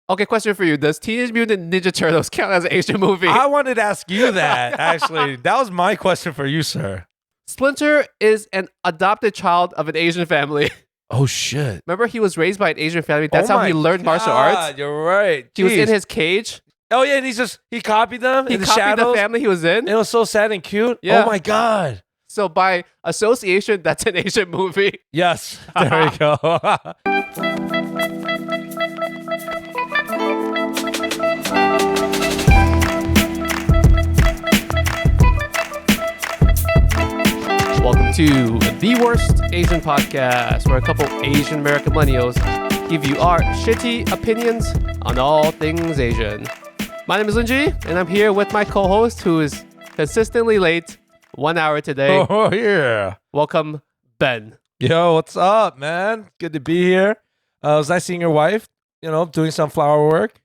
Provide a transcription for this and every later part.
Okay, question for you. Does Teenage Mutant Ninja Turtles count as an Asian movie? I wanted to ask you that, actually. That was my question for you, sir. Splinter is an adopted child of an Asian family. Oh, shit. Remember, he was raised by an Asian family. That's how he learned martial arts. You're right. He was in his cage. Oh, yeah, and he copied them He in the copied shadows. the family he was in. It was so sad and cute. Yeah. Oh, my God. So by association, that's an Asian movie. Yes. There we go. Welcome to the Worst Asian Podcast, where a couple Asian American millennials give you our shitty opinions on all things Asian. My name is Lingjie, and I'm here with my co-host, who is consistently late, 1 hour today. Oh, yeah. Welcome, Ben. Yo, what's up, man? Good to be here. It was nice seeing your wife, doing some flower work.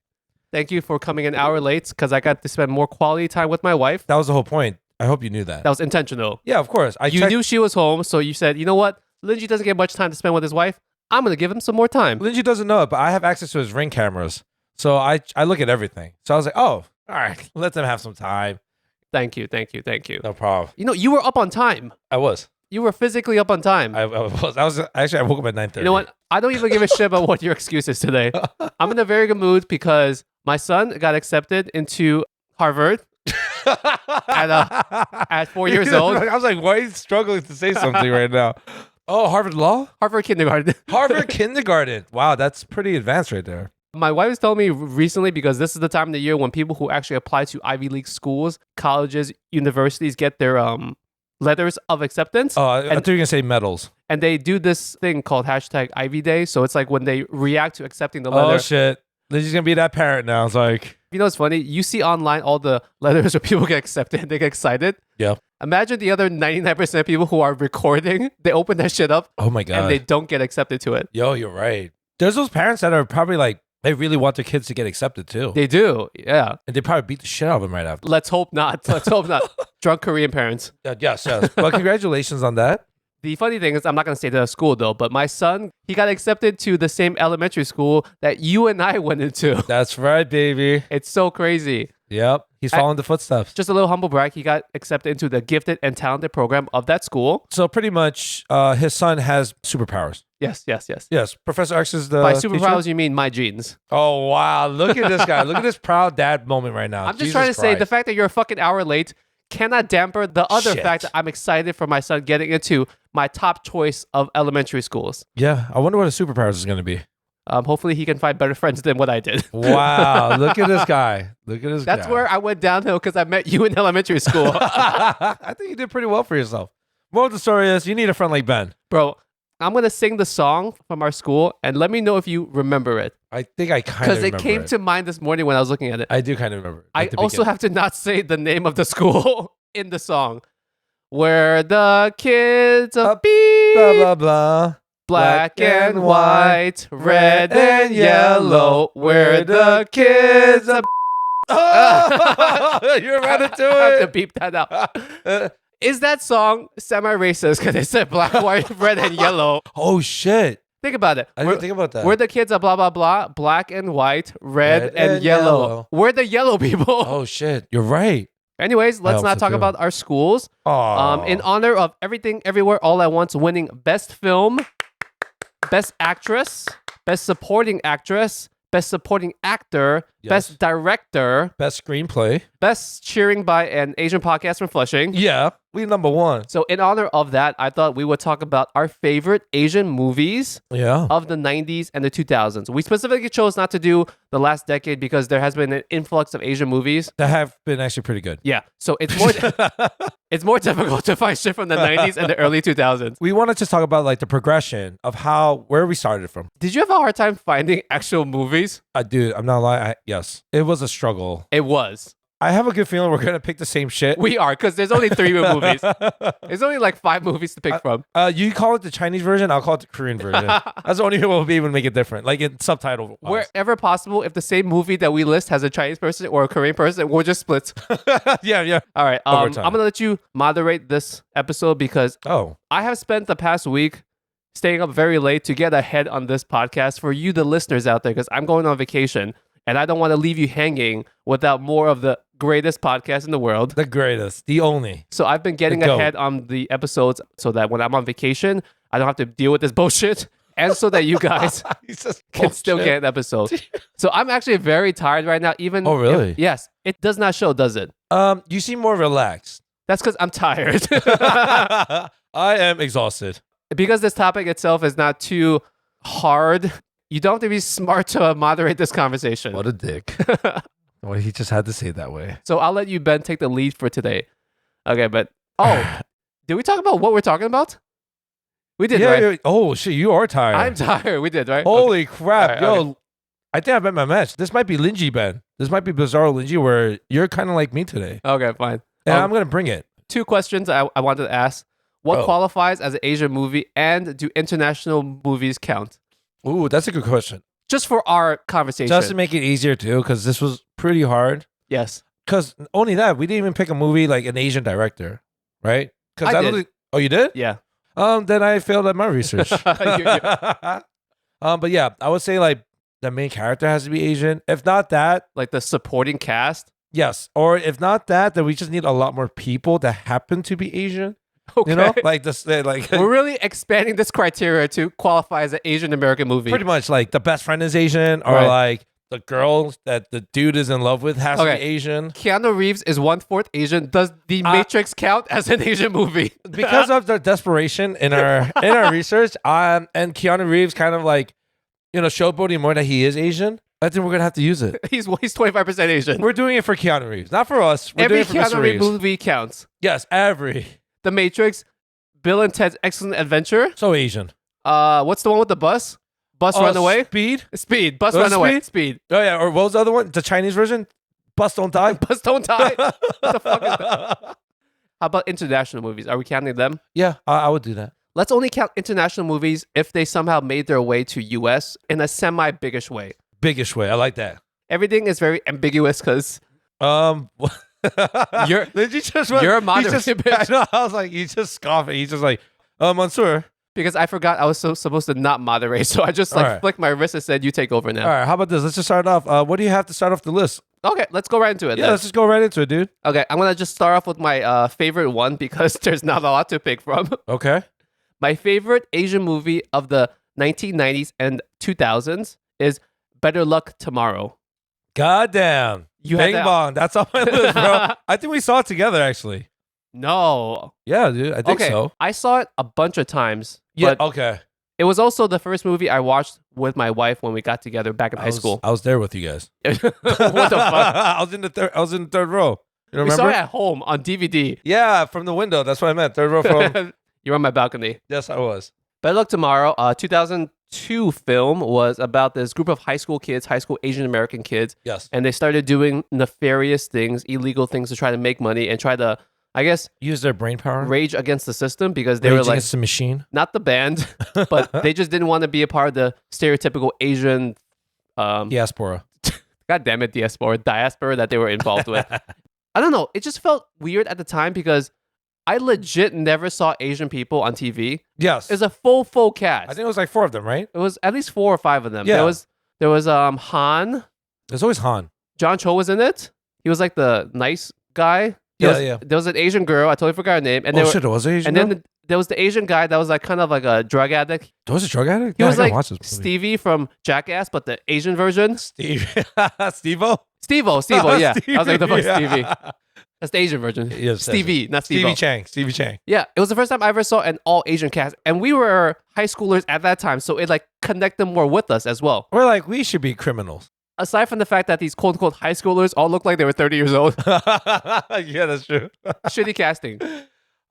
Thank you for coming an hour late, because I got to spend more quality time with my wife. That was the whole point. I hope you knew that. That was intentional. Yeah, of course. You knew she was home, so you said, you know what? Lingjie doesn't get much time to spend with his wife. I'm going to give him some more time. Lingjie doesn't know it, but I have access to his Ring cameras. So I look at everything. So I was like, oh, all right, let them have some time. Thank you. No problem. You were up on time. I was. You were physically up on time. I was. Actually, I woke up at 9:30. You know what? I don't even give a shit about what your excuse is today. I'm in a very good mood because my son got accepted into Harvard at 4 years old. I was like, why are you struggling to say something right now? Oh, Harvard Law? Harvard kindergarten. Harvard kindergarten. Wow, that's pretty advanced right there. My wife was telling me recently, because this is the time of the year when people who actually apply to Ivy League schools, colleges, universities get their letters of acceptance. Oh, I thought you were going to say medals. And they do this thing called hashtag Ivy Day. So it's like when they react to accepting the letter. Oh, shit. Lindsay's going to be that parent now. It's like... You know what's funny? You see online all the letters where people get accepted and they get excited. Yeah. Imagine the other 99% of people who are recording, they open that shit up. Oh, my God. And they don't get accepted to it. Yo, you're right. There's those parents that are probably like, they really want their kids to get accepted too. They do, yeah. And they probably beat the shit out of them right after. Let's hope not. Drunk Korean parents. Yes. Well, congratulations on that. The funny thing is, I'm not going to say the school though, but my son, he got accepted to the same elementary school that you and I went into. That's right, baby. It's so crazy. Yep. He's following the footsteps. Just a little humble brag. He got accepted into the gifted and talented program of that school. So pretty much his son has superpowers. Yes. Yes. Professor X is the By superpowers, teacher? you mean my genes. Oh, wow. Look at this guy. Look at this proud dad moment right now. I'm just trying to say the fact that you're a fucking hour late cannot damper the other Shit. fact that I'm excited for my son getting into my top choice of elementary schools. Yeah. I wonder what his superpowers is going to be. Hopefully he can find better friends than what I did. Wow. Look at this guy. That's where I went downhill because I met you in elementary school. I think you did pretty well for yourself. Moral of the story is you need a friend like Ben. Bro, I'm going to sing the song from our school and let me know if you remember it. I think I kind of remember because it came to mind this morning when I was looking at it. I do kind of remember. I also have to not say the name of the school in the song. Where the kids of beep, blah, blah, blah. black and white, red and yellow. Where the kids of Oh, you're right into I have to it. beep that out. Is that song semi-racist because it said black, white, red, and yellow? Oh, shit. Think about it. I didn't think about that. We're the kids of blah, blah, blah, black and white, red and yellow. We're the yellow people. Oh, shit. You're right. Anyways, let's hope not so talk too. about our schools. Oh. In honor of Everything Everywhere All at Once winning Best Film, Best Actress, Best Supporting Actress, Best Supporting Actor, Yes. Best Director, Best screenplay. Best Cheering by an Asian Podcast from Flushing. Yeah. We number one. So in honor of that, I thought we would talk about our favorite Asian movies Yeah. of the 90s and the 2000s. We specifically chose not to do the last decade because there has been an influx of Asian movies. That have been actually pretty good. Yeah, so it's more difficult to find shit from the 90s and the early 2000s. We want to just talk about like the progression of where we started from. Did you have a hard time finding actual movies? Dude, I'm not lying. Yes. It was a struggle. It was. I have a good feeling we're going to pick the same shit. We are, because there's only 3 movies. There's only like 5 movies to pick from. You call it the Chinese version, I'll call it the Korean version. That's the only way we'll be able to make it different, like in subtitle. Wherever possible, if the same movie that we list has a Chinese person or a Korean person, we'll just split. Yeah. All right, I'm Overtime. going to let you moderate this episode because I have spent the past week staying up very late to get ahead on this podcast for you, the listeners out there, because I'm going on vacation and I don't want to leave you hanging without more of the greatest podcast in the world. The greatest, the only. So I've been getting The GOAT. ahead on the episodes so that when I'm on vacation, I don't have to deal with this bullshit. And so that you guys can still get an episode. So I'm actually very tired right now. Even Oh, really? Yes. It does not show, does it? You seem more relaxed. That's because I'm tired. I am exhausted. Because this topic itself is not too hard, you don't have to be smart to moderate this conversation. What a dick. Well, he just had to say it that way. So I'll let you, Ben, take the lead for today. Okay, but did we talk about what we're talking about? We did, right? Yeah. Oh, shit, you are tired. I'm tired. We did, right? Holy crap. All right, Yo, okay. I think I bet my match. This might be Lingjie, Ben. This might be Bizarro Lingjie, where you're kind of like me today. Okay, fine. And I'm going to bring it. 2 questions I wanted to ask. What qualifies as an Asian movie, and do international movies count? Ooh, that's a good question. Just for our conversation. Just to make it easier, too, because this was pretty hard. Yes. Because only that, we didn't even pick a movie like an Asian director, right? Because I did. Oh, you did? Yeah. Then I failed at my research. You- But yeah, I would say like the main character has to be Asian. If not that, like the supporting cast. yes. Or if not that, then we just need a lot more people that happen to be Asian. Okay. You know, like this, like We're really expanding this criteria to qualify as an Asian American movie. pretty much like the best friend is Asian, or Right. like the girl that the dude is in love with has to be Okay. Asian. Keanu Reeves is 1/4 Asian. Does The Matrix count as an Asian movie? Because of the desperation in our research, and Keanu Reeves kind of like, showboating more that he is Asian. I think we're gonna have to use it. he's 25% Asian. We're doing it for Keanu Reeves, not for us. We're Every doing it for Mr. Keanu Reeves Reeves. movie counts. Yes, every. The Matrix, Bill and Ted's Excellent Adventure. So Asian. What's the one with the bus? Bus Runaway? Speed. Speed. Bus Was it Runaway. Speed. Oh yeah, or what was the other one? The Chinese version? Bus Don't Die. Bus Don't Die. What the fuck is that? How about international movies? Are we counting them? Yeah, I would do that. Let's only count international movies if they somehow made their way to US in a semi-biggish way. Biggish way. I like that. Everything is very ambiguous because You're you're a moderator, bitch. I know. I was like, you just scoffing. He's just like, Mansoor. because I forgot I was supposed to not moderate, so I just All right. flicked my wrist and said, "You take over now." All right, how about this? Let's just start off. What do you have to start off the list? Okay, let's go right into it. Yeah, then. let's just go right into it, dude. Okay, I'm gonna just start off with my favorite one because there's not a lot to pick from. Okay. My favorite Asian movie of the 1990s and 2000s is Better Luck Tomorrow. Goddamn. You had Bing that- bong. That's on my list, bro. I think we saw it together, actually. No. Yeah, dude. I think Okay, so. I saw it a bunch of times. Yeah. But Okay. it was also the first movie I watched with my wife when we got together back in high school. I was there with you guys. What the fuck? I was in the third row. You We remember? saw it at home on DVD. Yeah, from the window. That's what I meant. Third row from. You're on my balcony. Yes, I was. Better Luck Tomorrow, 2002 film, was about this group of high school Asian American kids, Yes. and they started doing nefarious things, illegal things to try to make money and try to, I guess, Use their brain power. rage against the system because they Rage were like, Against the machine. not the band, but they just didn't want to be a part of the stereotypical Asian, Diaspora. God damn it, diaspora that they were involved with. I don't know. It just felt weird at the time because I legit never saw Asian people on TV. Yes. It's a full cast. I think it was like 4 of them, right? It was at least 4 or 5 of them. Yeah. There was Han. There's always Han. John Cho was in it. He was like the nice guy. There was an Asian girl. I totally forgot her name. And Oh shit, it was Asian. and then there was the Asian guy that was like kind of like a drug addict. There was a drug addict. He Yeah, was I gotta like watch this movie. Stevie from Jackass, but the Asian version. Steve. Steve-O? Steve-O, yeah. I was like, the fuck, yeah. Stevie. That's the Asian version. Yes, Stevie, not Steve-O. Stevie Chang. Yeah, it was the first time I ever saw an all Asian cast, and we were high schoolers at that time, so it like connected more with us as well. We're like, we should be criminals. Aside from the fact that these quote unquote high schoolers all look like they were 30 years old, Yeah, that's true. shitty casting.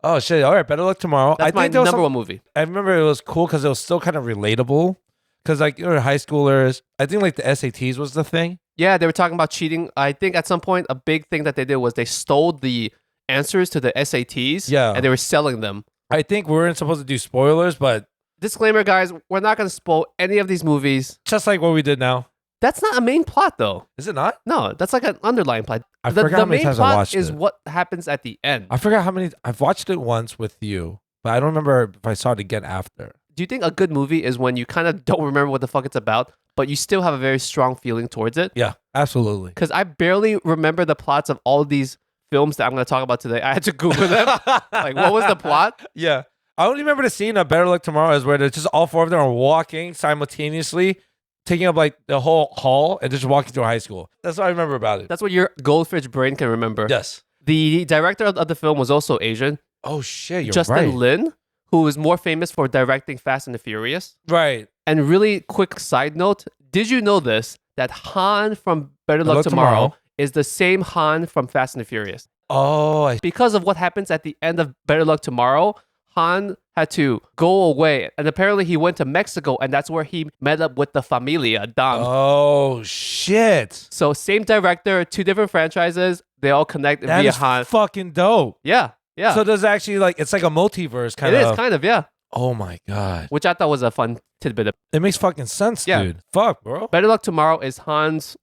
Oh shit! All right, Better Luck Tomorrow. That's I think my there was number one movie. I remember it was cool because it was still kind of relatable. Because like you were high schoolers. I think like the SATs was the thing. Yeah, they were talking about cheating. I think at some point a big thing that they did was they stole the answers to the SATs. Yeah. and they were selling them. I think we weren't supposed to do spoilers, but Disclaimer, guys, we're not going to spoil any of these movies. just like what we did now. That's not a main plot, though. Is it not? No, that's like an underlying plot. I forgot how many main times I plot watched is it. what happens at the end. I forgot how many. I've watched it once with you, but I don't remember if I saw it again after. Do you think a good movie is when you kind of don't remember what the fuck it's about, but you still have a very strong feeling towards it. Yeah, absolutely. Because I barely remember the plots of all these films that I'm going to talk about today. I had to Google them. Like, what was the plot? Yeah. I only remember the scene of Better Luck Tomorrow is where there's just all four of them are walking simultaneously, taking up like the whole hall and just walking through high school. That's what I remember about it. That's what your goldfish brain can remember. Yes. The director of the film was also Asian. Oh, shit. You're Justin right. Lin, who is more famous for directing Fast and the Furious. Right. And really quick side note, did you know this? That Han from Better Luck Tomorrow is the same Han from Fast and the Furious. Oh, Because of what happens at the end of Better Luck Tomorrow, Han had to go away. And apparently he went to Mexico, and that's where he met up with the familia, Dom. Oh, shit. So same director, two different franchises. They all connect That via is Han. fucking dope. Yeah. So there's actually like, it's like a multiverse kind It of. is kind of, yeah. Oh my God. Which I thought was a fun tidbit. It makes fucking sense, Yeah. dude. Fuck, bro. Better Luck Tomorrow is Han's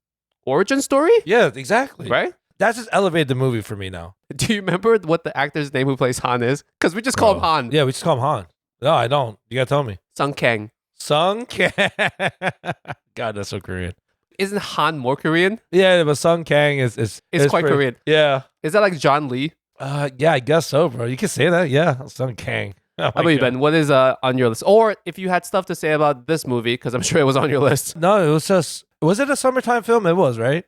origin story, Yeah, exactly. right? That's just elevated the movie for me now. Do you remember what the actor's name who plays Han is? Because we just call him Bro. Han. Yeah, we just call him Han. No, I don't. You gotta tell me. Sung Kang. Sung Kang. God, that's so Korean. Isn't Han more Korean? Yeah, but Sung Kang is Quite Korean. Yeah. Is that like John Lee? Yeah, I guess so, bro. You can say that. Yeah, Sung Kang. Oh How my about you, God. Ben? What is on your list? Or if you had stuff to say about this movie, because I'm sure it was on your list. No, it was just. Was it a summertime film? It was, right?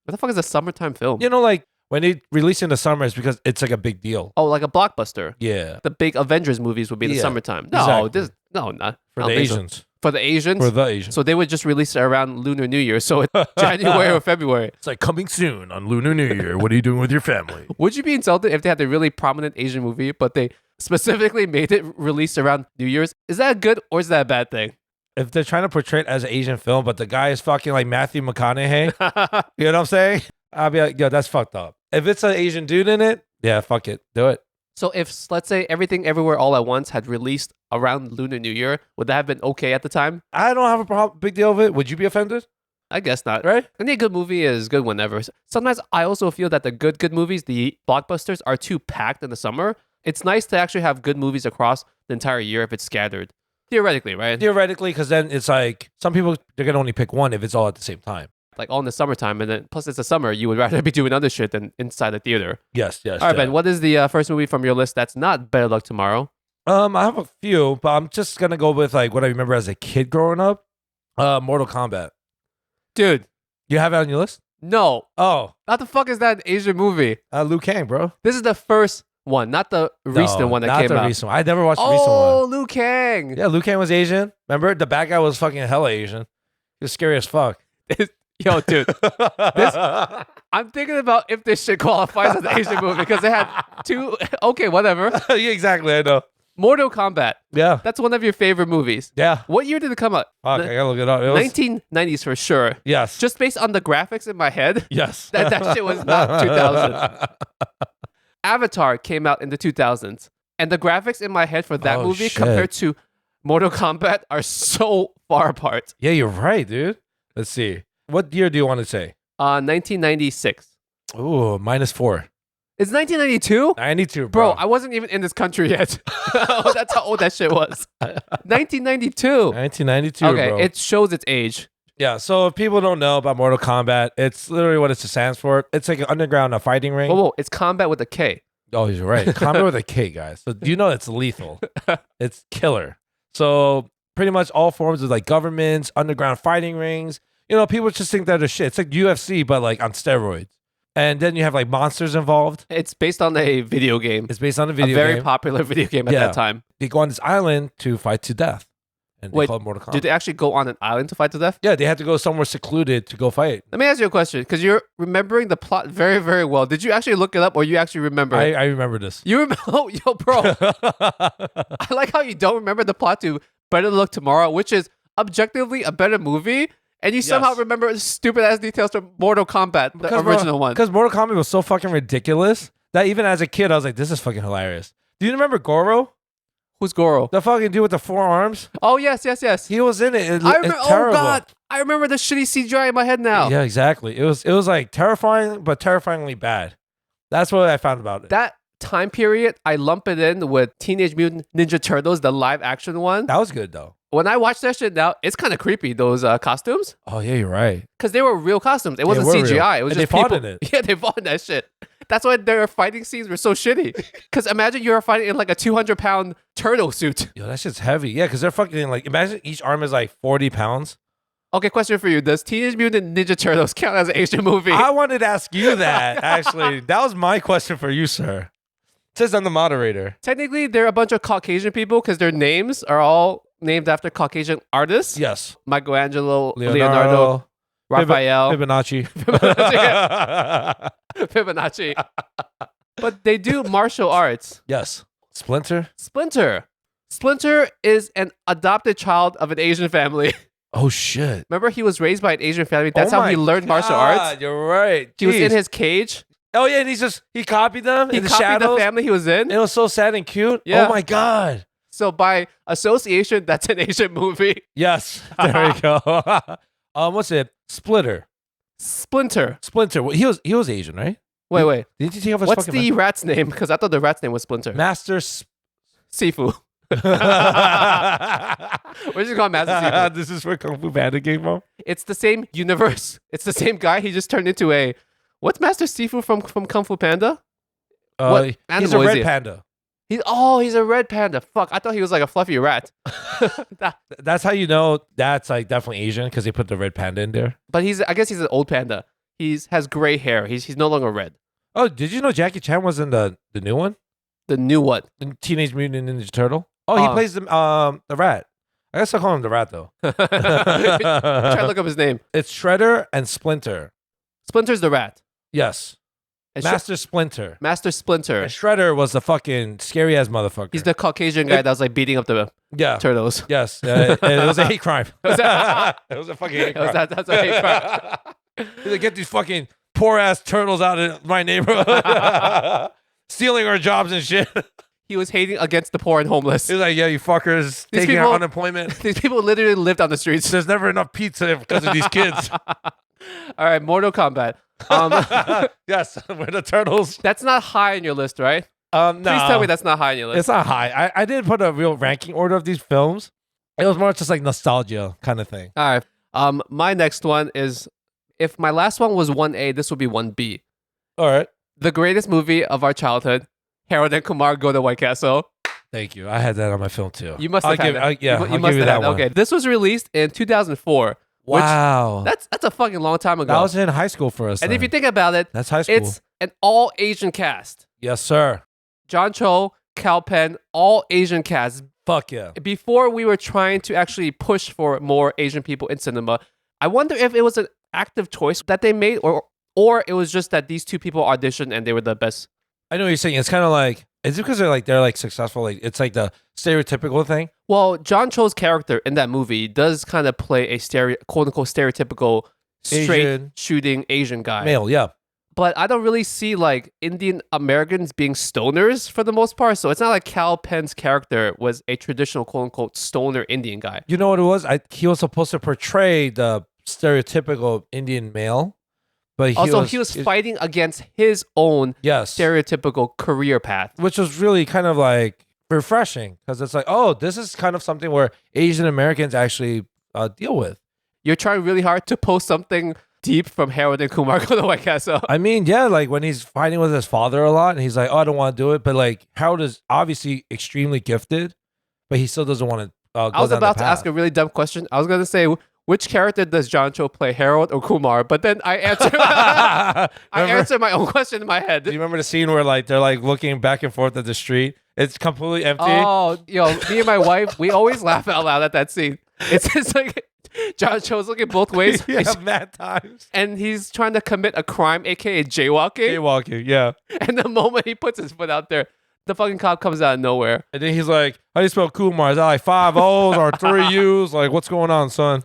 What the fuck is a summertime film? You know, like when they release in the summer, it's because it's like a big deal. Oh, like a blockbuster. Yeah. The big Avengers movies would be in the Yeah, summertime. No, exactly. not For I the don't think so. Asians. For the Asians. For the Asians. So they would just release it around Lunar New Year. So it's January or February. It's like coming soon on Lunar New Year. What are you doing with your family? Would you be insulted if they had a really prominent Asian movie, but they specifically made it released around New Year's? Is that a good or is that a bad thing? If they're trying to portray it as an Asian film, but the guy is fucking like Matthew McConaughey, you know what I'm saying? I'll be like, yo, that's fucked up. If it's an Asian dude in it, yeah, fuck it. Do it. So if, let's say, Everything Everywhere All at Once had released around Lunar New Year, would that have been okay at the time? I don't have a big deal with it. Would you be offended? I guess not. Right? Any good movie is good whenever. Sometimes I also feel that the good movies, the blockbusters, are too packed in the summer. It's nice to actually have good movies across the entire year if it's scattered. Theoretically, right? Theoretically, because then it's like some people, they're going to only pick one if it's all at the same time. Like all in the summertime, and then plus it's the summer, you would rather be doing other shit than inside the theater. Yes. All right, Ben, what is the first movie from your list that's not Better Luck Tomorrow? I have a few, but I'm just going to go with like what I remember as a kid growing up. Mortal Kombat. Dude, You have it on your list? no. Oh, How the fuck is that an Asian movie? Liu Kang, bro. This is the first one, not the recent No, one that not came the out. recent one. I never watched the recent Oh, one. Liu Kang. Yeah, Liu Kang was Asian. Remember? The bad guy was fucking hella Asian. He was scary as fuck. Yo, dude. I'm thinking about if this shit qualifies as an Asian movie because they had two. Okay, whatever. Yeah, exactly. I know. Mortal Kombat. Yeah. That's one of your favorite movies. Yeah. What year did it come out? Fuck, I gotta look it up. It was, 1990s for sure. yes. Just based on the graphics in my head, yes. that shit was not 2000. Avatar came out in the 2000s. And the graphics in my head for that Oh, movie shit. compared to Mortal Kombat are so far apart. Yeah, you're right, dude. Let's see. What year do you want to say? 1996. Ooh, -4. It's 1992? 92, Bro, bro. I wasn't even in this country yet. That's how old that shit was. 1992. 1992, Okay, bro. it shows its age. Yeah, so if people don't know about Mortal Kombat, it's literally what it stands for. It's like an underground fighting ring. Whoa, it's combat with a K. Oh, you're right. Combat with a K, guys. So you know it's lethal. It's killer. So pretty much all forms of like governments, underground fighting rings. You know, people just think that they're shit. It's like UFC, but like on steroids. And then you have like monsters involved. It's based on a video game. It's based on a video a very game. popular video game at Yeah. that time. They go on this island to fight to death. And they Wait, call it Mortal Kombat. Did they actually go on an island to fight to death? Yeah, they had to go somewhere secluded to go fight. Let me ask you a question, because you're remembering the plot very, very well. Did you actually look it up, or you actually remember it? I remember this. You remember? Oh, yo, bro. I like how you don't remember the plot to Better Luck Tomorrow, which is objectively a better movie, and you somehow Yes. remember stupid ass details from Mortal Kombat, the original one. Because Mortal Kombat was so fucking ridiculous that even as a kid, I was like, this is fucking hilarious. Do you remember Goro? Who's Goro? The fucking dude with the 4 arms? Oh, yes. He was in it. I remember. It's terrible. Oh God, I remember the shitty CGI in my head now. Yeah, exactly. It was like terrifying, but terrifyingly bad. That's what I found about it. That time period, I lump it in with Teenage Mutant Ninja Turtles, the live action one. That was good though. when I watch that shit now, it's kind of creepy, those costumes. Oh yeah, you're right. Because they were real costumes. It wasn't were CGI. real. It was And just they fought people. in it. Yeah, they fought in that shit. That's why their fighting scenes were so shitty. Because imagine you're fighting in like a 200-pound turtle suit. Yo, that shit's heavy. Yeah, because they're fucking like, imagine each arm is like 40 pounds. Okay, question for you. Does Teenage Mutant Ninja Turtles count as an Asian movie? I wanted to ask you that, actually. That was my question for you, sir. It says I'm the moderator. Technically, they're a bunch of Caucasian people because their names are all named after Caucasian artists. Yes. Michelangelo, Leonardo, Raphael, Fibonacci. Fibonacci. But they do martial arts. Yes. Splinter. Splinter is an adopted child of an Asian family. Oh, shit. Remember, he was raised by an Asian family. That's how he learned martial arts. You're right. He was in his cage. Oh, yeah, and he copied them He in the copied shadows. the family he was in. It was so sad and cute. Yeah. Oh, my God. So by association, that's an Asian movie. Yes. There we go. What's it? Splinter. Splinter. Well, he was Asian, right? Wait. Didn't you take off his What's fucking the rat's name? Because I thought the rat's name was Splinter. Master Sifu. We're just calling Master Sifu. This is where Kung Fu Panda came from? It's the same universe. It's the same guy. He just turned into a... What's Master Sifu from Kung Fu Panda? What He's animal a is red he? panda. He's a red panda. Fuck, I thought he was like a fluffy rat. That's how you know that's like definitely Asian because they put the red panda in there. But I guess he's an old panda. Has gray hair. He's no longer red. Oh, did you know Jackie Chan was in the new one? The new what? In Teenage Mutant Ninja Turtle? Oh, he plays the rat. I guess I'll call him the rat though. Try to look up his name. It's Shredder and Splinter. Splinter's the rat. Yes. And Master Splinter. Master Splinter. And Shredder was the fucking scary ass motherfucker. He's the Caucasian guy that was like beating up the turtles. Yes. And it was a hate crime. Was that- It was a fucking hate crime. That's a hate crime. He's like, get these fucking poor ass turtles out of my neighborhood. Stealing our jobs and shit. He was hating against the poor and homeless. He's like, yeah, you fuckers taking our unemployment. These people literally lived on the streets. There's never enough pizza because of these kids. All right, Mortal Kombat. Yes, we're the turtles. That's not high on your list, right? No. Please tell me that's not high on your list. It's not high. I didn't put a real ranking order of these films. It was more just like nostalgia kind of thing. All right. My next one is, if my last one was 1A, this would be 1B. All right. The greatest movie of our childhood, Harold and Kumar Go to White Castle. Thank you. I had that on my film too. You must have had that. Yeah, you I'll must give you have that had one. Okay, this was released in 2004. Wow. That's a fucking long time ago. That was in high school for us. And then. if you think about it, That's high school. it's an all Asian cast. Yes, sir. John Cho, Cal Penn, all Asian cast. Fuck yeah. Before we were trying to actually push for more Asian people in cinema, I wonder if it was an active choice that they made, or it was just that these two people auditioned and they were the best. I know what you're saying. It's kind of like, is it because they're like successful? Like it's like the stereotypical thing. Well, John Cho's character in that movie does kind of play a quote unquote stereotypical straight Asian. shooting Asian guy. Male, yeah. But I don't really see like Indian Americans being stoners for the most part. So it's not like Cal Penn's character was a traditional quote unquote stoner Indian guy. You know what it was? He was supposed to portray the stereotypical Indian male, but He was fighting against his own stereotypical career path, which was really kind of like refreshing because it's like, oh, this is kind of something where Asian Americans actually deal with. You're trying really hard to post something deep from Harold and Kumar Go to White Castle. I mean, yeah, like when he's fighting with his father a lot and he's like, oh, I don't want to do it. But like Harold is obviously extremely gifted, but he still doesn't want to go I was down about the to path. ask a really dumb question. I was going to say, which character does John Cho play, Harold or Kumar? But then I answered, answered my own question in my head. Do you remember the scene where like they're like looking back and forth at the street? It's completely empty. Oh, me and my wife, we always laugh out loud at that scene. It's just like John Cho's looking both ways. Yeah, mad times. And he's trying to commit a crime, aka jaywalking. Jaywalking, yeah. And the moment he puts his foot out there, the fucking cop comes out of nowhere. And then he's like, how do you spell Kumar? Is that like 5 O's or 3 U's? Like, what's going on, son?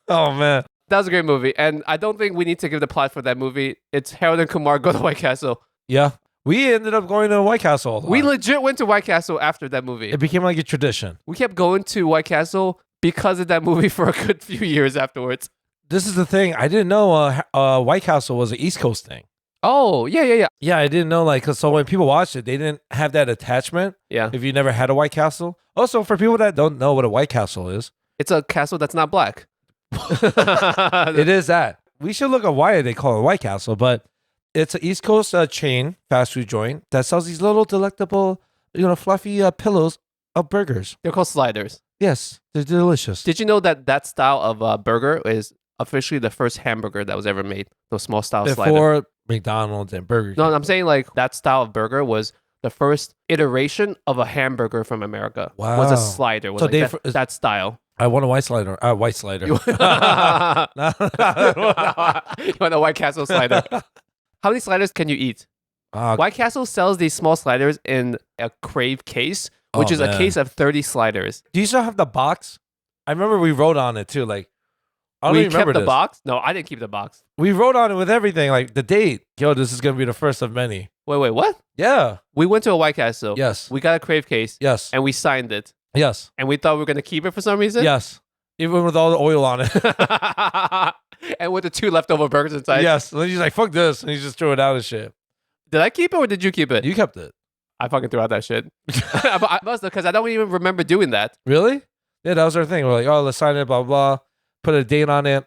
Oh, man. That was a great movie. And I don't think we need to give the plot for that movie. It's Harold and Kumar Go to White Castle. Yeah. We ended up going to White Castle a lot. We legit went to White Castle after that movie. It became like a tradition. We kept going to White Castle because of that movie for a good few years afterwards. This is the thing. I didn't know White Castle was an East Coast thing. Oh, yeah. Yeah, I didn't know, like, cause so when people watched it, they didn't have that attachment. Yeah. If you never had a White Castle. Also, for people that don't know what a White Castle is, It's a castle that's not black. It is that. We should look at why they call it White Castle, but it's an East Coast chain fast food joint that sells these little delectable, fluffy pillows of burgers. They're called sliders. Yes, they're delicious. Did you know that style of burger is officially the first hamburger that was ever made? Those small style sliders. Before McDonald's and Burger King. No, I'm saying like that style of burger was the first iteration of a hamburger from America. Wow. Was a slider. Was So like that style. I want a white slider. White slider. You want a White Castle slider? How many sliders can you eat? White Castle sells these small sliders in a Crave case, which is a case of 30 sliders. Do you still have the box? I remember we wrote on it too. Like, I don't We even remember kept the this. box? No, I didn't keep the box. We wrote on it with everything, like the date. Yo, this is gonna be the first of many. Wait, what? Yeah. We went to a White Castle. Yes. We got a Crave case. Yes. And we signed it. Yes. And we thought we were going to keep it for some reason. Yes. Even with all the oil on it. And with the 2 leftover burgers inside. Yes. And then he's like, fuck this. And he just threw it out and shit. Did I keep it or did you keep it? You kept it. I fucking threw out that shit. I must have, because I don't even remember doing that. Really? Yeah, that was our thing. We're like, oh, let's sign it, blah, blah, blah. Put a date on it.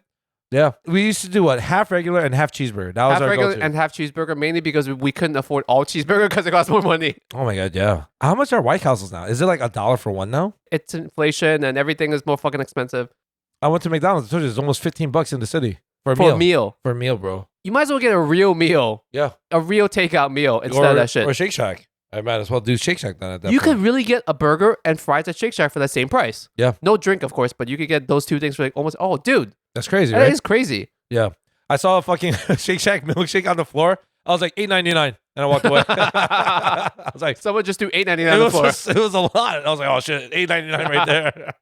Yeah. We used to do what? Half regular and half cheeseburger. That was Half our regular go-to. and half cheeseburger, mainly because we couldn't afford all cheeseburger because it cost more money. Oh my God, yeah. How much are White Castles now? Is it like $1 for one now? It's inflation and everything is more fucking expensive. I went to McDonald's. I told you it's almost $15 in the city for a For meal. a meal. For a meal, bro. You might as well get a real meal. Yeah. A real takeout meal instead of that shit. Or Shake Shack. I might as well do Shake Shack then at that You point. could really get a burger and fries at Shake Shack for the same price. Yeah. No drink, of course, but you could get those 2 things for like almost. Oh, dude, That's crazy, that right? is crazy. Yeah. I saw a fucking Shake Shack milkshake on the floor. I was like, $8.99. And I walked away. I was like, Someone just do $8.99 on the floor. it was a lot. I was like, oh shit, $8.99 right there.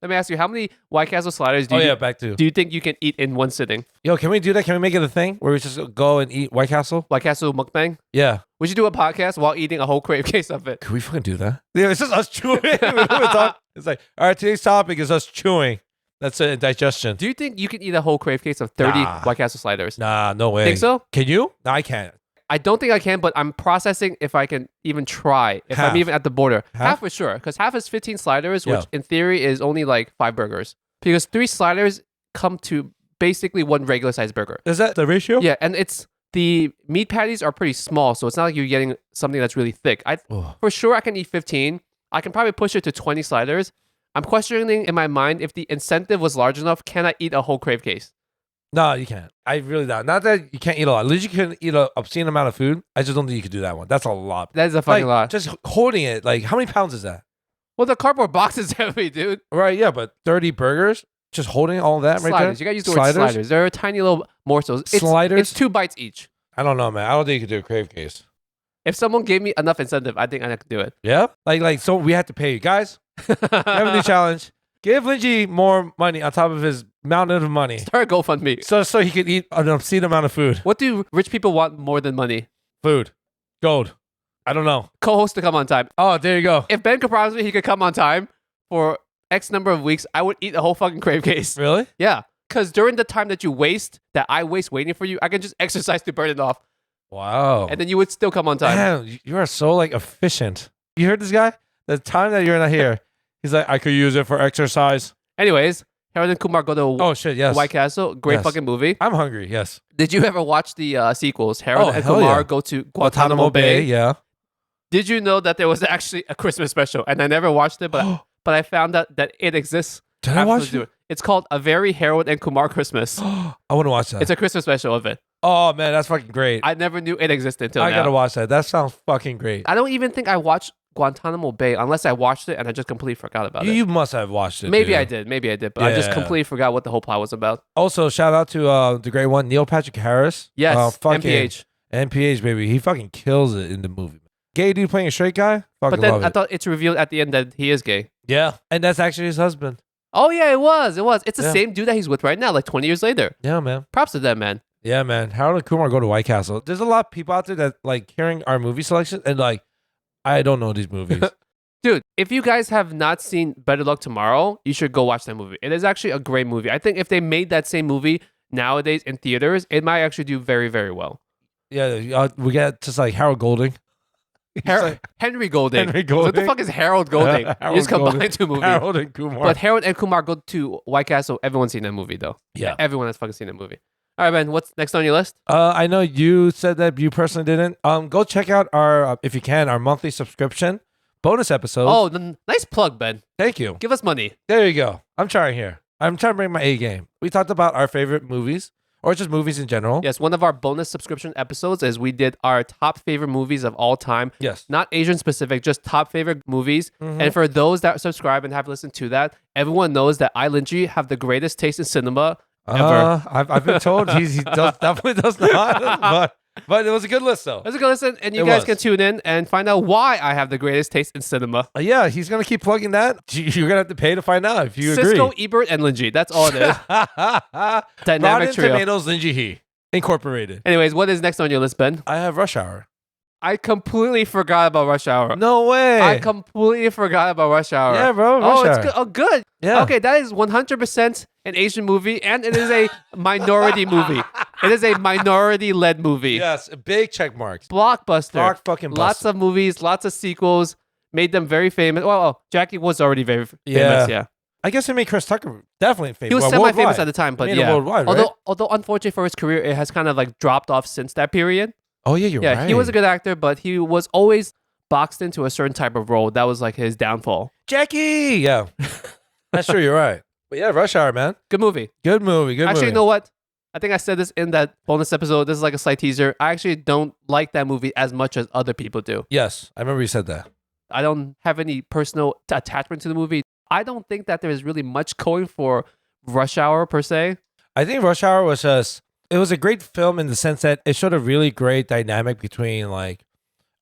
Let me ask you, how many White Castle sliders Oh yeah, back to. do you think you can eat in one sitting? Yo, can we do that? Can we make it a thing where we just go and eat White Castle? White Castle mukbang? Yeah. We should do a podcast while eating a whole Crave case of it. Could we fucking do that? Yeah, it's just us chewing. It's like, all right, today's topic is us chewing. That's it, digestion. Do you think you can eat a whole Crave case of 30 Nah. White Castle sliders? Nah, no way. Think so? Can you? No, I can't. I don't think I can, but I'm processing if I can even try. If Half. I'm even at the border. Half? Half for sure. Because half is 15 sliders, Yeah. which in theory is only like 5 burgers. Because 3 sliders come to basically 1 regular sized burger. Is that the ratio? Yeah, and the meat patties are pretty small, so it's not like you're getting something that's really thick. Oh. For sure I can eat 15. I can probably push it to 20 sliders. I'm questioning in my mind if the incentive was large enough, can I eat a whole Crave case? No, you can't. I really don't. Not that you can't eat a lot. At least you can eat an obscene amount of food. I just don't think you could do that one. That's a lot. That is a fucking lot. Just holding it. Like, how many pounds is that? Well, the cardboard box is heavy, dude. Right, yeah, but 30 burgers? Just holding all that right Sliders. there? You gotta use the word sliders. They're tiny little morsels. Sliders? It's 2 bites each. I don't know, man. I don't think you could do a Crave case. If someone gave me enough incentive, I think I could do it. Yeah? So we had to pay you. Guys, we have a new challenge. Give Lingjie more money on top of his mountain of money. Start a GoFundMe. So he could eat an obscene amount of food. What do rich people want more than money? Food. Gold. I don't know. Co-host to come on time. Oh, there you go. If Ben could promise me he could come on time for X number of weeks, I would eat a whole fucking Crave case. Really? Yeah. Because during the time that I waste waiting for you, I can just exercise to burn it off. Wow. And then you would still come on time. Man, you are so efficient. You heard this guy? The time that you're not here, he's like, I could use it for exercise. Anyways, Harold and Kumar go to Oh shit, yes. White Castle. Great Yes. fucking movie. I'm hungry, yes. Did you ever watch the sequels? Harold Oh, and hell Kumar yeah. go to Guantanamo Bay. yeah. Did you know that there was actually a Christmas special? And I never watched it, but I found out that it exists. Did I watch it? It's called A Very Harold and Kumar Christmas. I want to watch that. It's a Christmas special of it. Oh man, that's fucking great. I never knew it existed until I now. gotta watch that. That sounds fucking great. I don't even think I watched Guantanamo Bay unless I watched it and I just completely forgot about it. You must have watched it. Maybe dude. I did, but I just Yeah. completely forgot what the whole plot was about. Also, shout out to the great one, Neil Patrick Harris. Yes, fucking MPH. NPH, baby. He fucking kills it in the movie. Gay dude playing a straight guy. Fucking But then love I it. thought it's revealed at the end that he is gay. Yeah, and that's actually his husband. Oh yeah, it was. It's the Yeah. same dude that he's with right now, like 20 years later. Yeah, man. Props to them, man. Yeah, man. Harold and Kumar go to White Castle. There's a lot of people out there that hearing our movie selection and I don't know these movies. Dude, if you guys have not seen Better Luck Tomorrow, you should go watch that movie. It is actually a great movie. I think if they made that same movie nowadays in theaters, it might actually do very, very well. Yeah, we got just Harold Golding. Henry Golding. Henry What the Golding. fuck is Harold Golding? You Harold just combined Golding. two movies. Harold and Kumar. But Harold and Kumar go to White Castle. Everyone's seen that movie, though. Yeah. Everyone has fucking seen that movie. All right, Ben, what's next on your list? I know you said that you personally didn't. Go check out our, if you can, our monthly subscription bonus episodes. Oh, nice plug, Ben. Thank you. Give us money. There you go. I'm trying here. I'm trying to bring my A game. We talked about our favorite movies, or just movies in general. Yes, one of our bonus subscription episodes is we did our top favorite movies of all time. Yes. Not Asian specific, just top favorite movies. Mhm. And for those that subscribe and have listened to that, everyone knows that I, Lingjie, have the greatest taste in cinema ever. I've been told he definitely does not. But it was a good list, though. Let's go listen, and you It guys was. can tune in and find out why I have the greatest taste in cinema. Yeah, he's going to keep plugging that. You're going to have to pay to find out if you Cisco, agree. Ebert, and Lingjie. That's all it is. Dynamic Rotten trio. Tomatoes, Lingjie He. Incorporated. Anyways, what is next on your list, Ben? I have Rush Hour. I completely forgot about Rush Hour. No way. I completely forgot about Rush Hour. Yeah, bro. Rush Oh, it's Hour. good. Oh, good. Yeah. Okay, that is 100% an Asian movie, and it is a minority movie. It is a minority-led movie. Yes, big check marks. Blockbuster. Block fucking Lots buster. of movies, lots of sequels, made them very famous. Well, Jackie was already very famous. Yeah. Yeah. I guess it made Chris Tucker definitely famous. He was Well, semi-famous worldwide. at the time, but Made it yeah. worldwide, right? Although unfortunately for his career, it has kind of like dropped off since that period. Oh, yeah, you're Yeah, right. he was a good actor, but he was always boxed into a certain type of role. That was like his downfall. Jackie. Yeah. That's true. You're right. But yeah, Rush Hour, man. Good movie. Good movie. Good Actually, movie. you know what? I think I said this in that bonus episode. This is like a slight teaser. I actually don't like that movie as much as other people do. Yes, I remember you said that. I don't have any personal attachment to the movie. I don't think that there is really much going for Rush Hour per se. I think Rush Hour was just, it was a great film in the sense that it showed a really great dynamic between like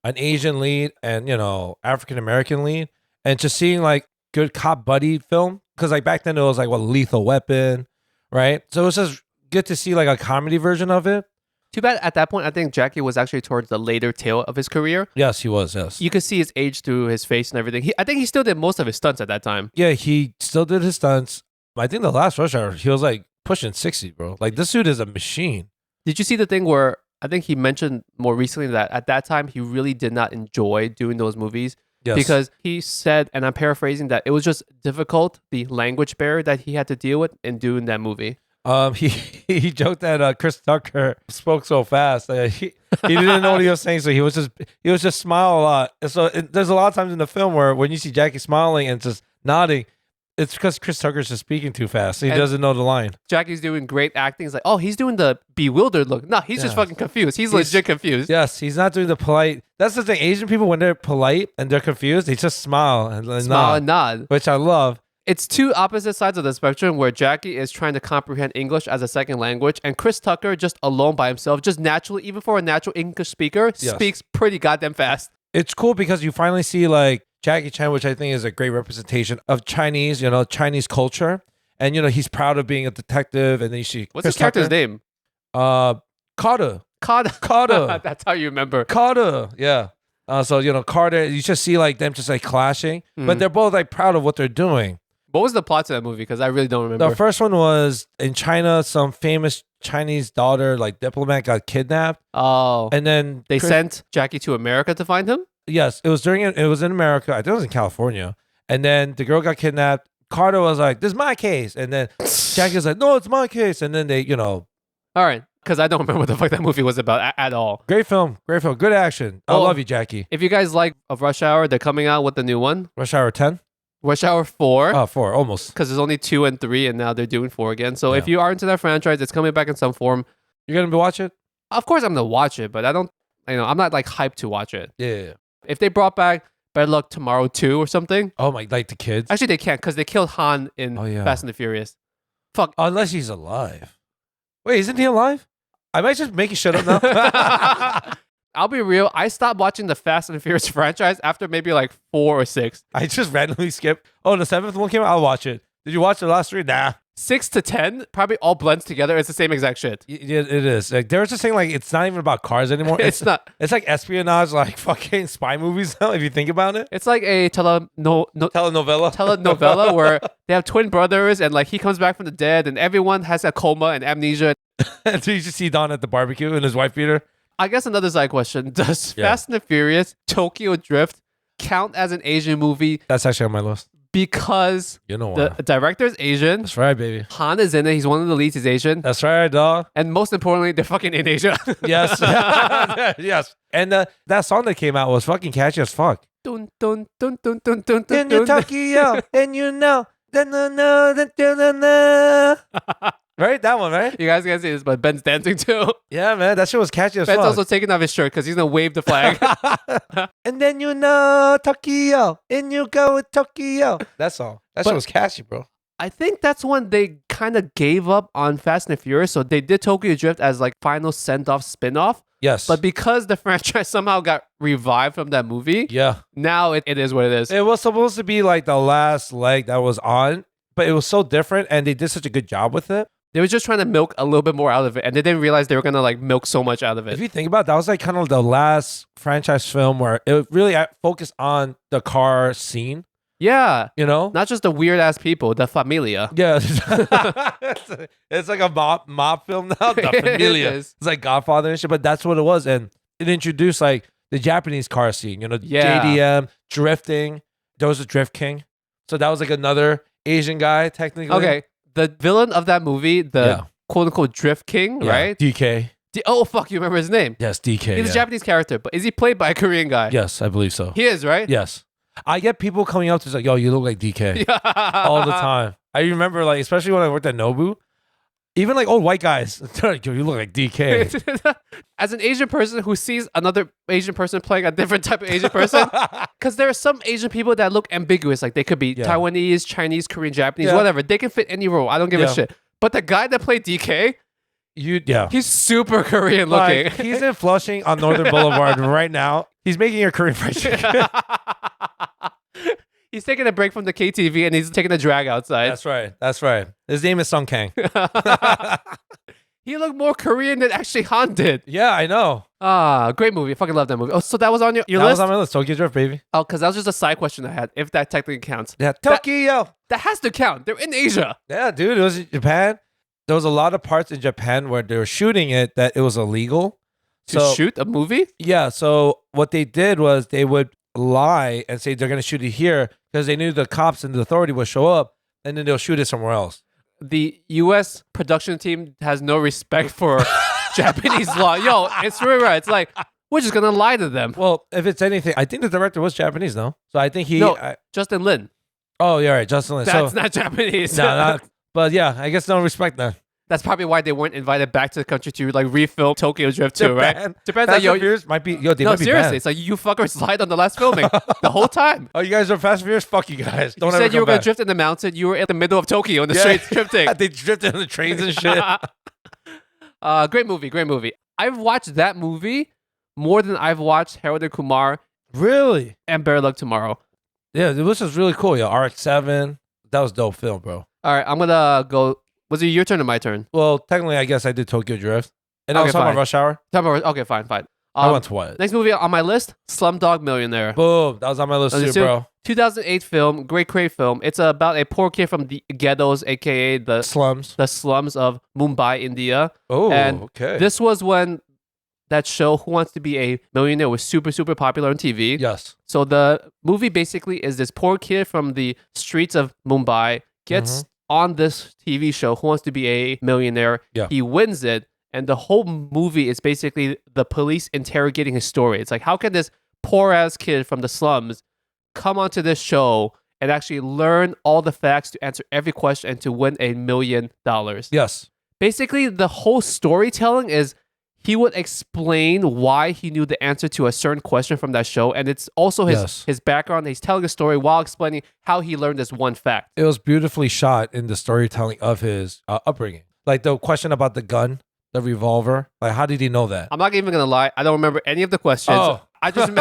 an Asian lead and, you know, African American lead, and just seeing like good cop buddy film. Because like back then it was like what, Lethal Weapon, right? So it was just good to see like a comedy version of it. Too bad at that point, I think Jackie was actually towards the later tail of his career. Yes, he was. Yes. You could see his age through his face and everything. I think he still did most of his stunts at that time. Yeah, he still did his stunts. I think the last Rush Hour, he was like pushing 60, bro. Like this dude is a machine. Did you see the thing where I think he mentioned more recently that at that time he really did not enjoy doing those movies? Yes. Because he said, and I'm paraphrasing, that it was just difficult, the language barrier that he had to deal with in doing that movie. He joked that Chris Tucker spoke so fast. He didn't know what he was saying, so he was just smile a lot. And so there's a lot of times in the film where when you see Jackie smiling and just nodding, it's because Chris Tucker's just speaking too fast. So he And- doesn't know the line. Jackie's doing great acting. He's like, oh, he's doing the bewildered look. No, he's just Yeah. fucking confused. He's legit confused. Yes, he's not doing the polite. That's the thing. Asian people, when they're polite and they're confused, they just smile and Smile nod, and nod. which I love. It's two opposite sides of the spectrum where Jackie is trying to comprehend English as a second language, and Chris Tucker, just alone by himself, just naturally, even for a natural English speaker, Yes. speaks pretty goddamn fast. It's cool because you finally see like Jackie Chan, which I think is a great representation of Chinese, you know, Chinese culture. And, you know, he's proud of being a detective. And then you see What's Chris his character's Tucker. name? Carter. Carter. That's how you remember. Carter. Yeah. So, you know, Carter, you just see like them just like clashing, but they're both like proud of what they're doing. What was the plot to that movie? Because I really don't remember. The first one was in China, some famous Chinese daughter, like diplomat, got kidnapped. Oh. And then They sent Jackie to America to find him? Yes, it was it was in America. I think it was in California. And then the girl got kidnapped. Carter was like, "This is my case." And then Jackie was like, "No, it's my case." And then they, you know, All right. Because I don't remember what the fuck that movie was about at all. great film, good action. I Oh. love you, Jackie. If you guys like of Rush Hour, they're coming out with the new one. Rush Hour 10? Rush Hour 4. Oh, 4, almost. Because there's only 2 and 3, and now they're doing 4 again. So if Yeah. you are into that franchise, it's coming back in some form. You're gonna be watching it? Of course, I'm gonna watch it, but I don't. I'm not like hyped to watch it. Yeah. If they brought back Better Luck Tomorrow 2 or something, Oh my, like the kids. actually they can't because they killed Han in Oh, yeah. Fast and the Furious. Fuck. Unless he's alive. Wait, isn't he alive? I might just make shit up now. I'll be real. I stopped watching the Fast and the Furious franchise after maybe like 4 or 6. I just randomly skipped. Oh, the 7th one came out. I'll watch it. Did you watch the last 3? Nah. 6 to 10 probably all blends together. It's the same exact shit. Yeah, it is. Like they were just saying, like it's not even about cars anymore. It's not. It's like espionage, like fucking spy movies now. If you think about it, It's like a telenovela. telenovela where they have twin brothers and like he comes back from the dead and everyone has a coma and amnesia. And so you just see Don at the barbecue and his wife beater. I guess another side question: does Yeah. Fast and the Furious Tokyo Drift count as an Asian movie That's actually on my list. because You know the why? director is Asian? That's right, baby. Han is in it. He's one of the leads. He's Asian. That's right, dog. And most importantly, they're fucking in Asia. Yes. Yes. And that song that came out was fucking catchy as fuck. Dun, dun, dun, dun, dun, dun, dun, In your dun. Tokyo, and you know. Right? That one, right? You guys can't see this, but Ben's dancing too. Yeah, man. That shit was catchy as Ben's fuck. also taking off his shirt because he's gonna wave the flag. And then you know Tokyo, and you go with Tokyo. That song. That shit was catchy, bro. I think that's when they kind of gave up on Fast and the Furious. So they did Tokyo Drift as like final send-off spin-off. Yes. But because the franchise somehow got revived from that movie, yeah. now it is what it is. It was supposed to be like the last leg that was on, but it was so different and they did such a good job with it. They were just trying to milk a little bit more out of it, and they didn't realize they were gonna like milk so much out of If it. you think about it, that was like kind of the last franchise film where it really focused on the car scene, Yeah, you know? not just the weird ass people, the familia. Yeah. It's like a mob film now. The It Familia. is. It's like Godfather and shit, but that's what it was. And it introduced like the Japanese car scene, you know, Yeah. JDM, drifting. There was a Drift King. So that was like another Asian guy, technically. Okay, the villain of that movie, the Yeah. quote unquote Drift King, Yeah. right? DK. Oh fuck, you remember his name? Yes, DK. He's yeah. a Japanese character, but is he played by a Korean guy? Yes, I believe so. He is, right? Yes. I get people coming up to us like, yo, you look like DK all the time. I remember, like, especially when I worked at Nobu, even like old white guys, they're like, yo, you look like DK. As an Asian person who sees another Asian person playing a different type of Asian person, because there are some Asian people that look ambiguous, like they could be Yeah. Taiwanese, Chinese, Korean, Japanese, Yeah. whatever. They can fit any role. I don't give a Yeah. shit. But the guy that played DK, Yeah. he's super Korean looking. Like, he's in Flushing on Northern Boulevard right now. He's making a Korean fried chicken. He's taking a break from the KTV and he's taking a drag outside. That's right. That's right. His name is Sung Kang. He looked more Korean than actually Han did. Yeah, I know. Ah, great movie. I fucking love that movie. Oh, so that was on your That list? was on my list. Tokyo Drift, baby. Oh, because that was just a side question I had. If that technically counts. Yeah, Tokyo. That has to count. They're in Asia. Yeah, dude. It was in Japan. There was a lot of parts in Japan where they were shooting it that it was illegal. To shoot a movie? Yeah, so what they did was they would lie and say they're going to shoot it here because they knew the cops and the authority would show up and then they'll shoot it somewhere else. The U.S. production team has no respect for Japanese law. Yo, it's really right. It's like, we're just going to lie to them. Well, if it's anything, I think the director was Japanese, no? So I think he... No. Justin Lin. oh, yeah, right, Justin Lin. That's So, not Japanese. no, not, but yeah, I guess no respect then. That's probably why they weren't invited back to the country to like refilm Tokyo Drift 2, right? Japan's like, Fast yo, and Furious might be... Yo, they no, might be seriously. banned. It's like, you fuckers lied on the last filming the whole time. Oh, you guys are Fast and Furious? Fuck you guys. Don't You ever said you were come going to back. drift in the mountain. You were in the middle of Tokyo in the streets drifting. They drifted on the trains and shit. Great movie, great movie. I've watched that movie more than I've watched Harold and Kumar Really? and Better Luck Tomorrow. Yeah, this was really cool, yo. RX-7. That was a dope film, bro. All right, I'm gonna go. Was it your turn or my turn? Well, technically, I guess I did Tokyo Drift. And I Okay, was talking fine. about Rush Hour. Okay, fine. I went twice. Next movie on my list: Slumdog Millionaire. Boom. That was on my list too, bro. 2008 film, great film. It's about a poor kid from the ghettos, aka the Slums. slums of Mumbai, India. Oh, And okay. This was when that show Who Wants to Be a Millionaire was super popular on TV. Yes. So the movie basically is this poor kid from the streets of Mumbai gets on this TV show Who Wants to Be a Millionaire. Yeah. He wins it, and the whole movie is basically the police interrogating his story. It's like, how can this poor ass kid from the slums come onto this show and actually learn all the facts to answer every question and to win $1 million? Yes. Basically, the whole storytelling is he would explain why he knew the answer to a certain question from that show. And it's also his background. He's telling a story while explaining how he learned this one fact. It was beautifully shot in the storytelling of his upbringing. Like the question about the gun, the revolver. Like, how did he know that? I'm not even going to lie. I don't remember any of the questions. Oh. I just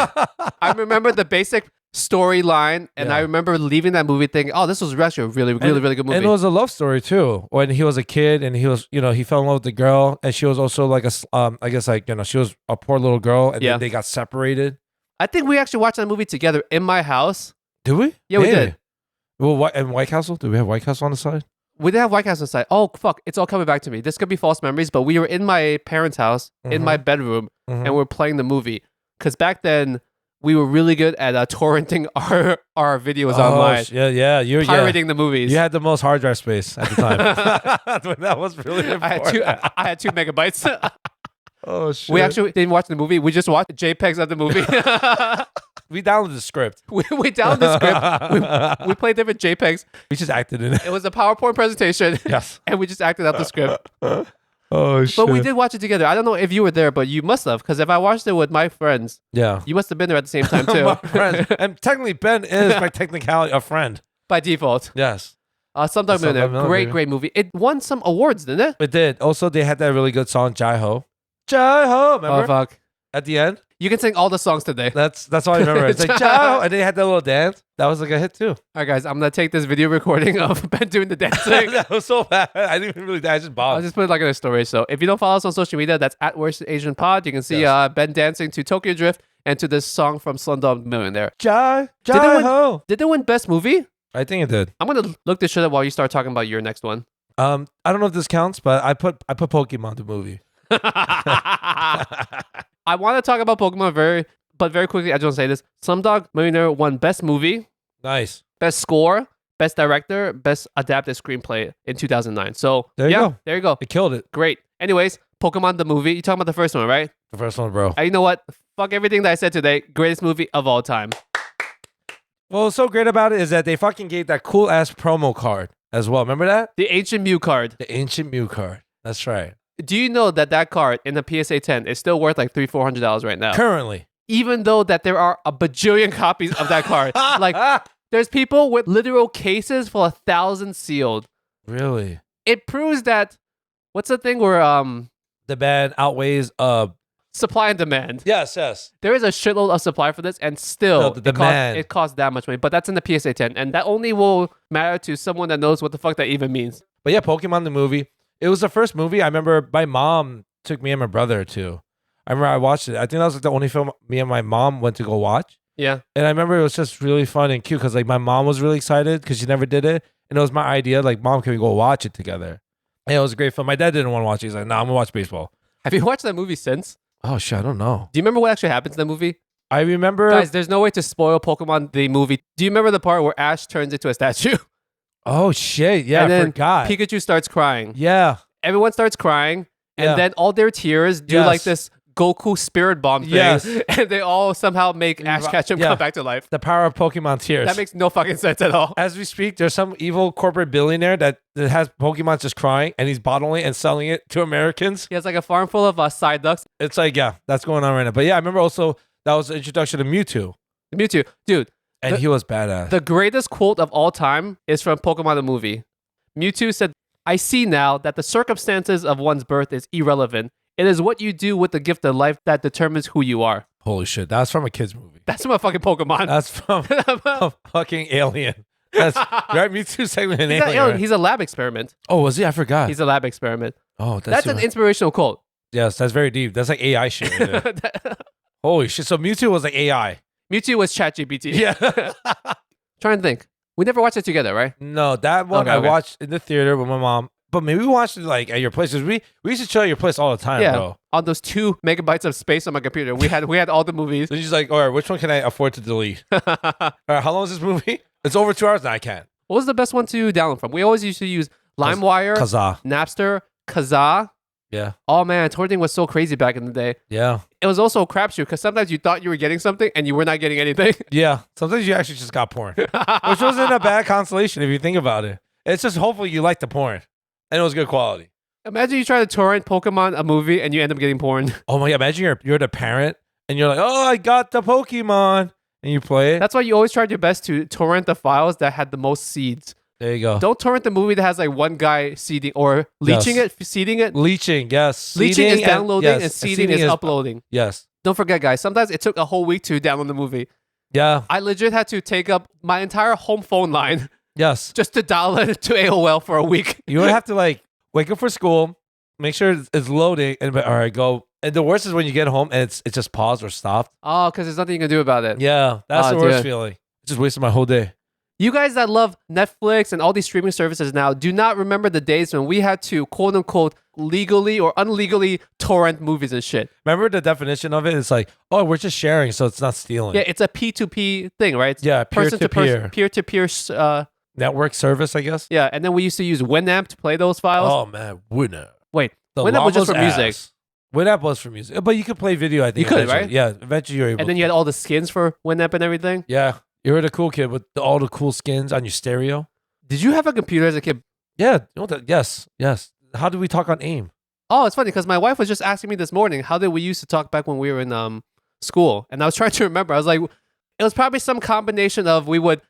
I remember the basic storyline, and Yeah. I remember leaving that movie thinking, oh, this was actually a really good movie. And it was a love story too. When he was a kid and he was, he fell in love with the girl, and she was also like I guess like she was a poor little girl, and Yeah. then they got separated. I think we actually watched that movie together in my house. Did we? Yeah, we did. Well, and White Castle? Did we have White Castle on the side? We didn't have White Castle inside. Oh, fuck. It's all coming back to me. This could be false memories, but we were in my parents' house, in my bedroom, Mhm. and we're playing the movie. Because back then, we were really good at torrenting our videos online, Yeah. You're pirating the movies. You had the most hard drive space at the time. That was really important. I had 2 megabytes. Oh shit. We actually didn't watch the movie. We just watched JPEGs of the movie. We downloaded the script. we downloaded the script. We played different JPEGs. We just acted in it. It was a PowerPoint presentation. Yes. And we just acted out the script. Oh shit. But we did watch it together. I don't know if you were there, but you must have. Because if I watched it with my friends, Yeah. you must have been there at the same time too. My friend. And technically, Ben is by technicality a friend. By default. Yes. Slumdog Millionaire. Great movie. It won some awards, didn't it? It did. Also, they had that really good song, Jai Ho. Jai Ho. Remember? Oh, fuck. At the end? You can sing all the songs today. That's all I remember. It's like Jai Ho. And they had that little dance. That was like a hit too. All right, guys. I'm going to take this video recording of Ben doing the dancing. That was so bad. I didn't even really dance. I just I'll bobbed. just put it like in a story. So if you don't follow us on social media, that's at Worst Asian Pod. You can see Ben dancing to Tokyo Drift and to this song from Slumdog Millionaire. Jai Did it win- Ho. Did it win Best Movie? I think it did. I'm going to look this shit up while you start talking about your next one. I don't know if this counts, but I put Pokemon the movie. I want to talk about Pokemon very quickly. I just want to say this. Slumdog Millionaire won Best Movie, Nice. Best Score, Best Director, Best Adapted Screenplay in 2009. So There you go. There you go. It killed it. Great. Anyways, Pokemon the movie. You talking about the first one, right? The first one, bro. You know what? Fuck everything that I said today. Greatest movie of all time. Well, what's so great about it is that they fucking gave that cool ass promo card as well. Remember that? The Ancient Mew card. The Ancient Mew card. That's right. Do you know that card in the PSA 10 is still worth like $300-$400 right now? Currently. Even though that there are a bajillion copies of that card. Like, there's people with literal cases for 1,000 sealed. Really? It proves that, what's the thing where The band outweighs supply and demand. Yes. There is a shitload of supply for this, and still No, the demand. it costs that much money. But that's in the PSA 10, and that only will matter to someone that knows what the fuck that even means. But yeah, Pokemon the movie. It was the first movie I remember my mom took me and my brother to. I remember I watched it. I think that was like the only film me and my mom went to go watch. Yeah. And I remember it was just really fun and cute because like my mom was really excited because she never did it. And it was my idea, like, Mom, can we go watch it together? And it was a great film. My dad didn't want to watch it. He's like, nah, I'm going to watch baseball. Have you watched that movie since? Oh, shit, I don't know. Do you remember what actually happens in the movie? I remember... Guys, there's no way to spoil Pokemon the movie. Do you remember the part where Ash turns into a statue? Oh, shit. Yeah, and I then forgot. Pikachu starts crying. Yeah. Everyone starts crying. And Yeah. then all their tears do Yes. like this Goku spirit bomb thing. Yes. And they all somehow make Ash Ketchum Yeah. come back to life. The power of Pokemon tears. That makes no fucking sense at all. As we speak, there's some evil corporate billionaire that has Pokemon just crying and he's bottling and selling it to Americans. He has like a farm full of side ducks. It's like, yeah, that's going on right now. But yeah, I remember also that was the introduction to Mewtwo. Mewtwo. Dude, And he was badass. the greatest quote of all time is from Pokemon the movie. Mewtwo said, I see now that the circumstances of one's birth is irrelevant. It is what you do with the gift of life that determines who you are. Holy shit, that's from a kid's movie. That's from a fucking Pokemon. That's from a fucking Alien. That's right. Mewtwo's technically an He's not alien. alien. Right? He's a lab experiment. Oh, was he? I forgot. He's a lab experiment. Oh, That's an inspirational quote. yes, that's very deep. That's like AI shit. Right there. Holy shit. So Mewtwo was like AI. Mewtwo was ChatGPT. Yeah. Trying to think. We never watched it together, right? No, that one I Okay. watched in the theater with my mom. But maybe we watched it like at your place. 'Cause we used to chill at your place all the time, Yeah. bro. On those 2 megabytes of space on my computer, we had all the movies. So she's like, all right, which one can I afford to delete? All right, how long is this movie? It's over 2 hours. No, I can't. What was the best one to download from? We always used to use LimeWire, Kazaa. Napster, Kazaa. Yeah. Oh man, torrenting was so crazy back in the day. Yeah. It was also a crapshoot because sometimes you thought you were getting something and you were not getting anything. Yeah. Sometimes you actually just got porn, which wasn't a bad consolation if you think about it. It's just hopefully you like the porn and it was good quality. Imagine you try to torrent Pokemon a movie and you end up getting porn. Oh my God. Imagine you're the parent and you're like, oh, I got the Pokemon. And you play it. That's why you always tried your best to torrent the files that had the most seeds. There you go. Don't torrent the movie that has like one guy seeding or leeching Yes. it, seeding it. Leeching, yes. Leeching is Seeding downloading yes, and seeding is uploading. Yes. Don't forget, guys, sometimes it took a whole week to download the movie. Yeah. I legit had to take up my entire home phone line Yes. just to download it to AOL for a week. You would have to like wake up for school, make sure it's loading, and be, all right, go. And the worst is when you get home and it's just paused or stopped. Oh, because there's nothing you can do about it. Yeah, that's Oh, the worst dude. feeling. It just wasted my whole day. You guys that love Netflix and all these streaming services now do not remember the days when we had to quote unquote legally or unlegally torrent movies and shit. Remember the definition of it? It's like, oh, we're just sharing, so it's not stealing. Yeah, it's a P2P thing, right? Yeah, Person to person, peer-to-peer. peer-to-peer. Network service, I guess. Yeah, and then we used to use Winamp to play those files. Oh man, Winamp. Wait, The Winamp was just for llama's music. ass. Winamp was for music, but you could play video. I think You could, eventually. right? Yeah, eventually you're able. And then you had all the skins for Winamp and everything. Yeah, you were the cool kid with all the cool skins on your stereo. Did you have a computer as a kid? Yeah, you know that. Yes. How did we talk on AIM? Oh, it's funny because my wife was just asking me this morning, how did we used to talk back when we were in school? And I was trying to remember. I was like, it was probably some combination of we would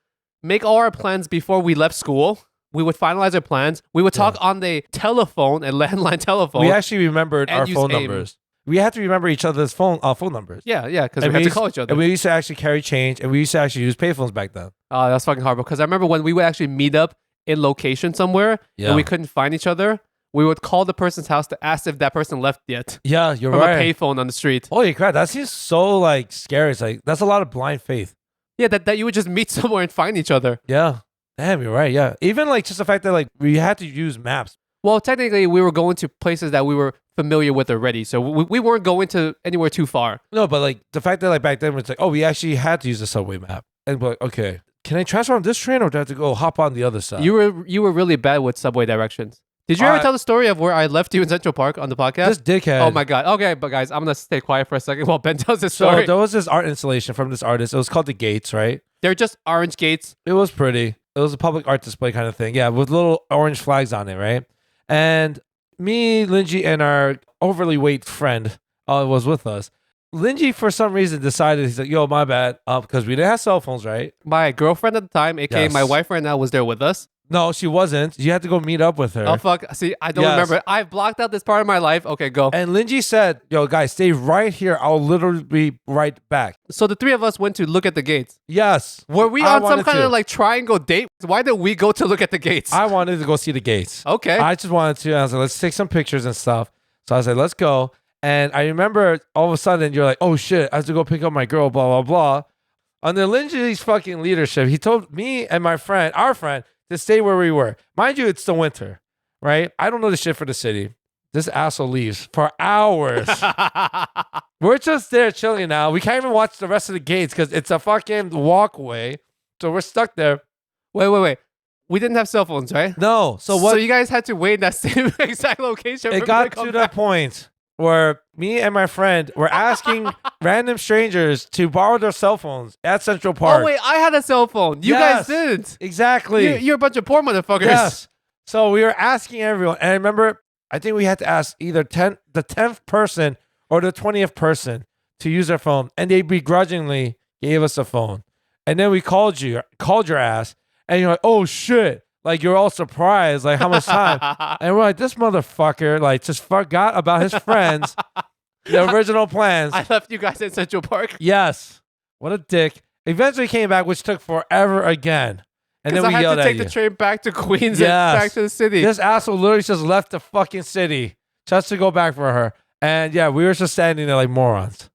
make all our plans before we left school. We would finalize our plans. We would talk on the telephone, a landline telephone. We actually remembered and our use phone AIM. numbers. We had to remember each other's phone numbers. Yeah, because And we had to used- call each other. And we used to actually carry change, and we used to actually use payphones back then. Oh, that's fucking horrible. Because I remember when we would actually meet up in location somewhere Yeah. and we couldn't find each other, we would call the person's house to ask if that person left yet Yeah, you're from right. a payphone on the street. Holy crap, that seems so like scary. It's like that's a lot of blind faith. Yeah, that you would just meet somewhere and find each other. Yeah. Damn, you're right. Yeah. Even like just the fact that like we had to use maps. Well, technically, we were going to places that we were familiar with already, so we weren't going to anywhere too far. No, but like the fact that like back then it's like, oh, we actually had to use the subway map. And we're like, okay, can I transfer on this train or do I have to go hop on the other side? You were really bad with subway directions. Did you ever I- tell the story of where I left you in Central Park on the podcast? This dickhead. Oh my god. Okay, but guys, I'm gonna stay quiet for a second while Ben tells this So story. there was this art installation from this artist. It was called The Gates, right? They're just orange gates. It was pretty. It was a public art display kind of thing. Yeah, with little orange flags on it, right? And me, Lingjie, and our overly weight friend was with us. Lingjie, for some reason, decided, he's like, yo, my bad. Because we didn't have cell phones, right? My girlfriend at the time, aka Yes. my wife right now, was there with us. No, she wasn't. You had to go meet up with her. Oh fuck! See, I don't Yes. remember. I've blocked out this part of my life. Okay, go. And Lingjie said, yo, guys, stay right here. I'll literally be right back. So the three of us went to look at the gates. Yes. Were we I on some wanted kind to. of like triangle date? Why did we go to look at the gates? I wanted to go see the gates. Okay. I just wanted to. And I was like, let's take some pictures and stuff. So I was like, let's go. And I remember all of a sudden you're like, oh shit, I have to go pick up my girl, blah, blah, blah. Under Lingjie's fucking leadership, he told me and my friend, our friend, to stay where we were. Mind you, it's the winter, right? I don't know the shit for the city. This asshole leaves for hours. We're just there chilling now. We can't even watch the rest of the gates because it's a fucking walkway. So we're stuck there. Wait. We didn't have cell phones, right? No. So what? So you guys had to wait in that same exact location. for It me got come to the back. point where me and my friend were asking random strangers to borrow their cell phones at Central Park. Oh wait, I had a cell phone. You Yes. guys didn't. Exactly. You're a bunch of poor motherfuckers. Yes. So we were asking everyone. And I remember, I think we had to ask either the 10th person or the 20th person to use their phone. And they begrudgingly gave us a phone. And then we called your ass. And you're like, oh shit. Like you're all surprised, like how much time. And we're like, this motherfucker, like just forgot about his friends, the original plans. I left you guys in Central Park. Yes. What a dick. Eventually came back, which took forever again. And then Because we I had yelled to at take you. the train back to Queens Yes. and back to the city. This asshole literally just left the fucking city just to go back for her. And yeah, we were just standing there like morons.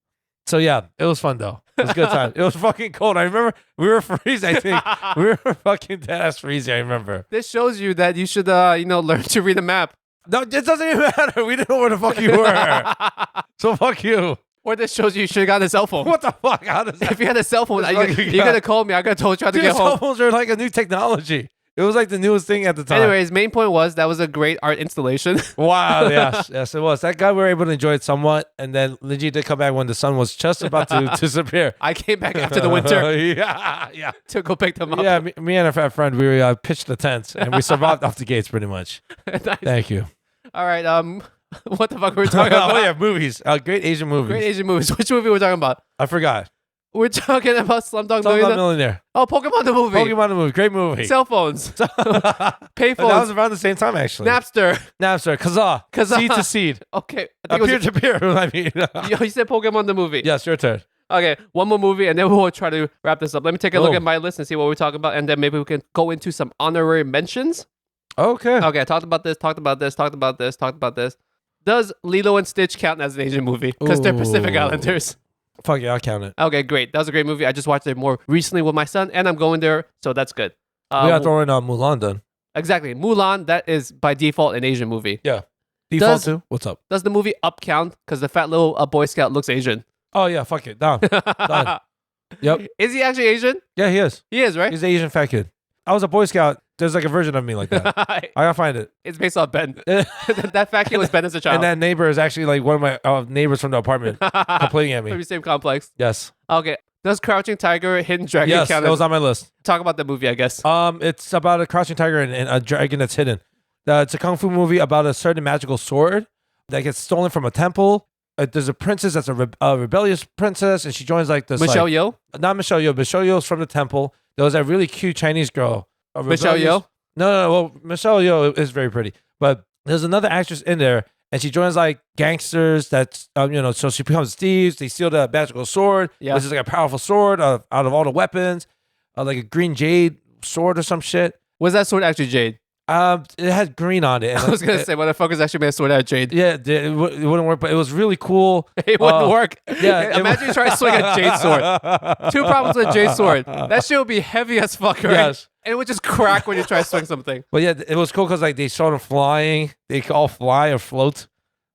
So yeah, it was fun though. It was a good time. It was fucking cold. I remember we were freezing, I think. We were fucking dead ass freezing, I remember. This shows you that you should, learn to read a map. No, it doesn't even matter. We didn't know where the fuck you were. So fuck you. Or this shows you should have gotten a cell phone. What the fuck? How does that? If you had a cell phone, That's you're fucking going to God. call me. I got told you how to Dude, get cell home. phones are like a new technology. It was like the newest thing at the time. Anyways, main point was that was a great art installation. Wow, yes, it was. That guy, we were able to enjoy it somewhat. And then Lingjie did come back when the sun was just about to disappear. I came back after the winter yeah. to go pick them up. Yeah, me and our friend, we pitched the tents and we survived off the gates pretty much. Nice. Thank you. All right. What the fuck were we talking about? Oh, yeah, movies. Great Asian movies. Great Asian movies. Which movie we're talking about? I forgot. We're talking about Slumdog Slumdog Millionaire. Millionaire. Oh, Pokemon the movie. Pokemon the movie. Great movie. Cell phones. But that Payphones. was around the same time, actually. Napster. Napster. Kazaa. Kazaa. Seed to seed. Okay. I think it Peer was to peer. I mean. you said Pokemon the movie. Yes, your turn. Okay, one more movie, and then we'll try to wrap this up. Let me take a look Oh. at my list and see what we're talking about, and then maybe we can go into some honorary mentions. Okay. Okay, I talked about this. Does Lilo and Stitch count as an Asian movie? Because they're Pacific Ooh. Islanders. Fuck yeah, I'll count it. Okay, great. That was a great movie. I just watched it more recently with my son, and I'm going there, so that's good. We gotta throw in Mulan then. Exactly. Mulan, that is by default an Asian movie. Yeah. Default too? What's up? Does the movie Up count? Because the fat little Boy Scout looks Asian. Oh, yeah. Fuck it. Done. Done. Yep. Is he actually Asian? Yeah, he is. He is, right? He's an Asian fat kid. I was a Boy Scout. There's like a version of me like that. I gotta find it. It's based off Ben. That fat kid was Ben as a child. And that neighbor is actually like one of my neighbors from the apartment complaining at me. From the same complex. Yes. Okay. Does Crouching Tiger, Hidden Dragon Yes, count? that was on my list. Talk about the movie, I guess. It's about a crouching tiger and a dragon that's hidden. It's a kung fu movie about a certain magical sword that gets stolen from a temple. There's a princess that's a rebellious princess, and she joins like this. Michelle Yeoh? Not Michelle Yeoh. Michelle Yeoh's from the temple. There was that really cute Chinese girl. Michelle Yeoh? No. Well, Michelle Yeoh is very pretty, but there's another actress in there, and she joins like gangsters. That's so she becomes thieves. They steal the magical sword. Yeah. This is like a powerful sword out of all the weapons, like a green jade sword or some shit. Was that sword actually jade? It had green on it. And I was gonna say, motherfuckers actually made a sword out of jade. Yeah, it wouldn't work, but it was really cool. It wouldn't work. Yeah, Imagine you try to swing a jade sword. 2 problems with a jade sword. That shit would be heavy as fuck, right? Yes. And it would just crack when you try to swing something. But yeah, it was cool because like they saw them flying. They could all fly or float.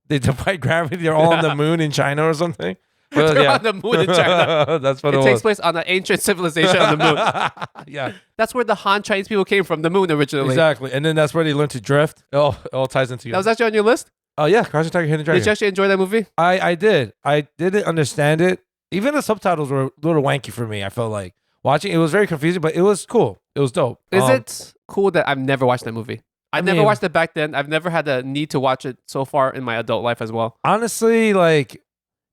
They defy gravity. They're all on the moon in China or something. But, They're on the moon in China. That's what it takes was. place on an ancient civilization on the moon. Yeah, That's where the Han Chinese people came from, the moon originally. exactly. And then that's where they learned to drift. It all ties into That was actually on your list? Oh yeah, Crouching Tiger, Hidden Dragon. Did you actually enjoy that movie? I did. I didn't understand it. Even the subtitles were a little wanky for me. I felt like watching it was very confusing, but it was cool. It was dope. Is it cool that I've never watched that movie? I never mean, watched it back then. I've never had the need to watch it so far in my adult life as well. Honestly, like,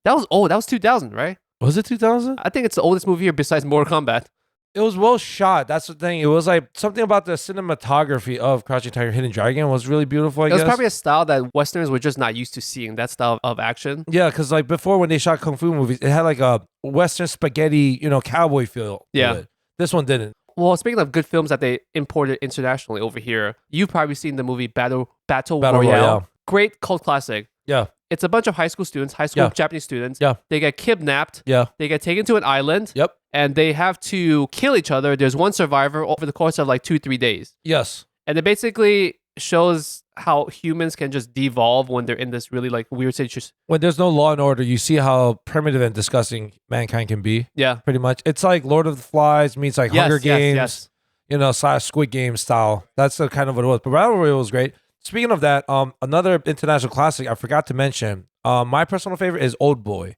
That was old. That was 2000, right? was it 2000? I think it's the oldest movie here besides Mortal Kombat. It was well shot. That's the thing. It was like something about the cinematography of Crouching Tiger, Hidden Dragon was really beautiful. I It guess was probably a style that Westerners were just not used to seeing, that style of action. yeah, because like before when they shot kung fu movies, it had like a Western spaghetti, cowboy feel. to Yeah. it. This one didn't. Well, speaking of good films that they imported internationally over here, you've probably seen the movie Battle Royale. Great cult classic. Yeah. It's a bunch of high school Yeah. Japanese students. Yeah. They get kidnapped. Yeah. They get taken to an island. Yep. And they have to kill each other. There's one survivor over the course of like 2-3 days. Yes. And it basically shows how humans can just devolve when they're in this really like weird situation. When there's no law and order, you see how primitive and disgusting mankind can be. Yeah. Pretty much. It's like Lord of the Flies meets like Hunger Games. Yes. / Squid Game style. That's the kind of what it was. But Battle Royale was great. Speaking of that, another international classic I forgot to mention. My personal favorite is Old Boy.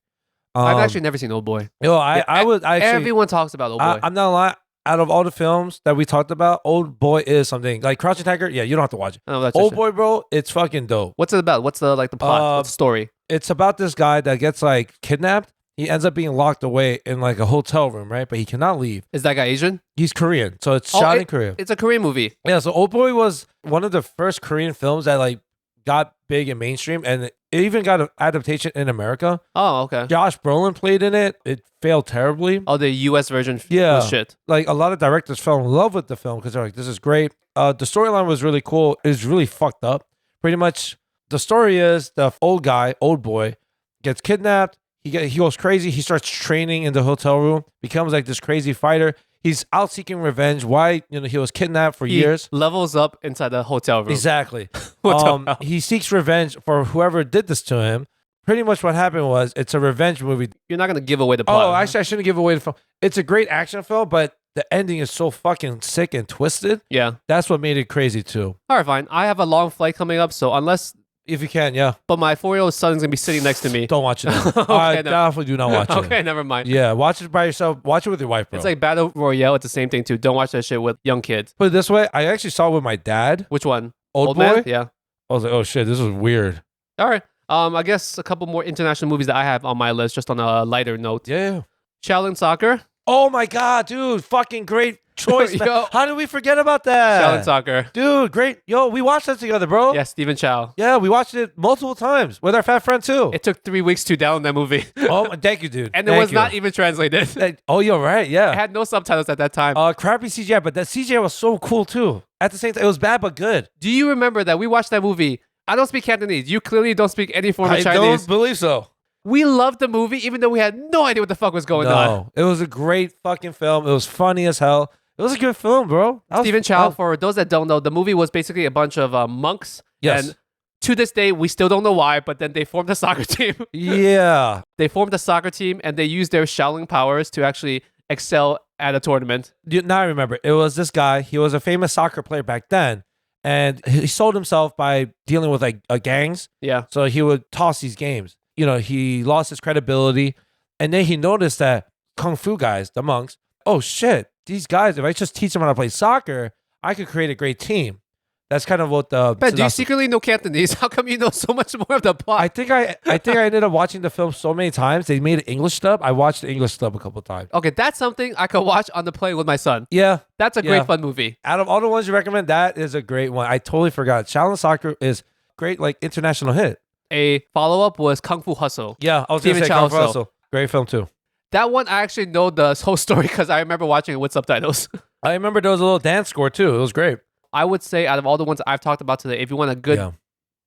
I've actually never seen Old Boy. Everyone talks about Old Boy. I'm not gonna lie. Out of all the films that we talked about, Old Boy is something like Crouching Tiger. Yeah, you don't have to watch it. Oh, that's Old Boy, bro, it's fucking dope. What's it about? What's the plot? What's the story? It's about this guy that gets like kidnapped. He ends up being locked away in like a hotel room, right? But he cannot leave. Is that guy Asian? He's Korean, so it's shot in Korea. It's a Korean movie. Yeah, so Old Boy was one of the first Korean films that like got big and mainstream, and it even got an adaptation in America. Oh, okay. Josh Brolin played in it. It failed terribly. Oh, the U.S. version Yeah. was shit. Like a lot of directors fell in love with the film because they're like, this is great. The storyline was really cool. It's really fucked up. Pretty much the story is the old boy, gets kidnapped. He goes crazy. He starts training in the hotel room, becomes like this crazy fighter. He's out seeking revenge. Why? He was kidnapped for years. Levels up inside the hotel room. Exactly. What the hell? He seeks revenge for whoever did this to him. Pretty much what happened was it's a revenge movie. You're not going to give away the plot. Oh, actually, I shouldn't give away the film. It's a great action film, but the ending is so fucking sick and twisted. Yeah. That's what made it crazy too. All right, fine. I have a long flight coming up, so unless... If you can, yeah. But my 4-year-old son's going to be sitting next to me. Don't watch it. I definitely do not watch it. Okay, never mind. Yeah, watch it by yourself. Watch it with your wife, bro. It's like Battle Royale. It's the same thing, too. Don't watch that shit with young kids. Put it this way, I actually saw it with my dad. Which one? Old Boy? Man? Yeah. I was like, oh shit, this is weird. All right. I guess a couple more international movies that I have on my list, just on a lighter note. Yeah. Shaolin Soccer. Oh my god, dude. Fucking great choice. Yo. How did we forget about that? Shaolin Soccer. Dude, great. Yo, we watched that together, bro. Yeah, Stephen Chow. Yeah, we watched it multiple times with our fat friend too. It took 3 weeks to download that movie. Oh, thank you, dude. And it was not even translated. Oh, you're right. It Yeah. had no subtitles at that time. Crappy CGI, but that CGI was so cool too. At the same time, it was bad but good. Do you remember that we watched that movie? I don't speak Cantonese. You clearly don't speak any form of I Chinese. don't believe so. We loved the movie, even though we had no idea what the fuck was going on. No, it was a great fucking film. It was funny as hell. It was a good film, bro. Stephen Chow, for those that don't know, the movie was basically a bunch of monks. Yes. And to this day, we still don't know why, but then they formed a soccer team. Yeah. They formed a soccer team and they used their Shaolin powers to actually excel at a tournament. Now I remember. It was this guy. He was a famous soccer player back then. And he sold himself by dealing with like gangs. Yeah. So he would toss these games. You know, he lost his credibility. And then he noticed that Kung Fu guys, the monks, oh shit, these guys, if I just teach them how to play soccer, I could create a great team. That's kind of what the... Ben, do you secretly know Cantonese? How come you know so much more of the plot? I think I ended up watching the film so many times. They made an English dub. I watched the English dub a couple of times. Okay, that's something I could watch on the plane with my son. Yeah. That's a great fun movie. Out of all the ones you recommend, that is a great one. I totally forgot. Shaolin Soccer is great, like international hit. A follow-up was Kung Fu Hustle. Yeah, I was going to say Kung Fu Hustle. Great film too. That one, I actually know the whole story because I remember watching it with subtitles. I remember there was a little dance score too. It was great. I would say out of all the ones I've talked about today, if you want a good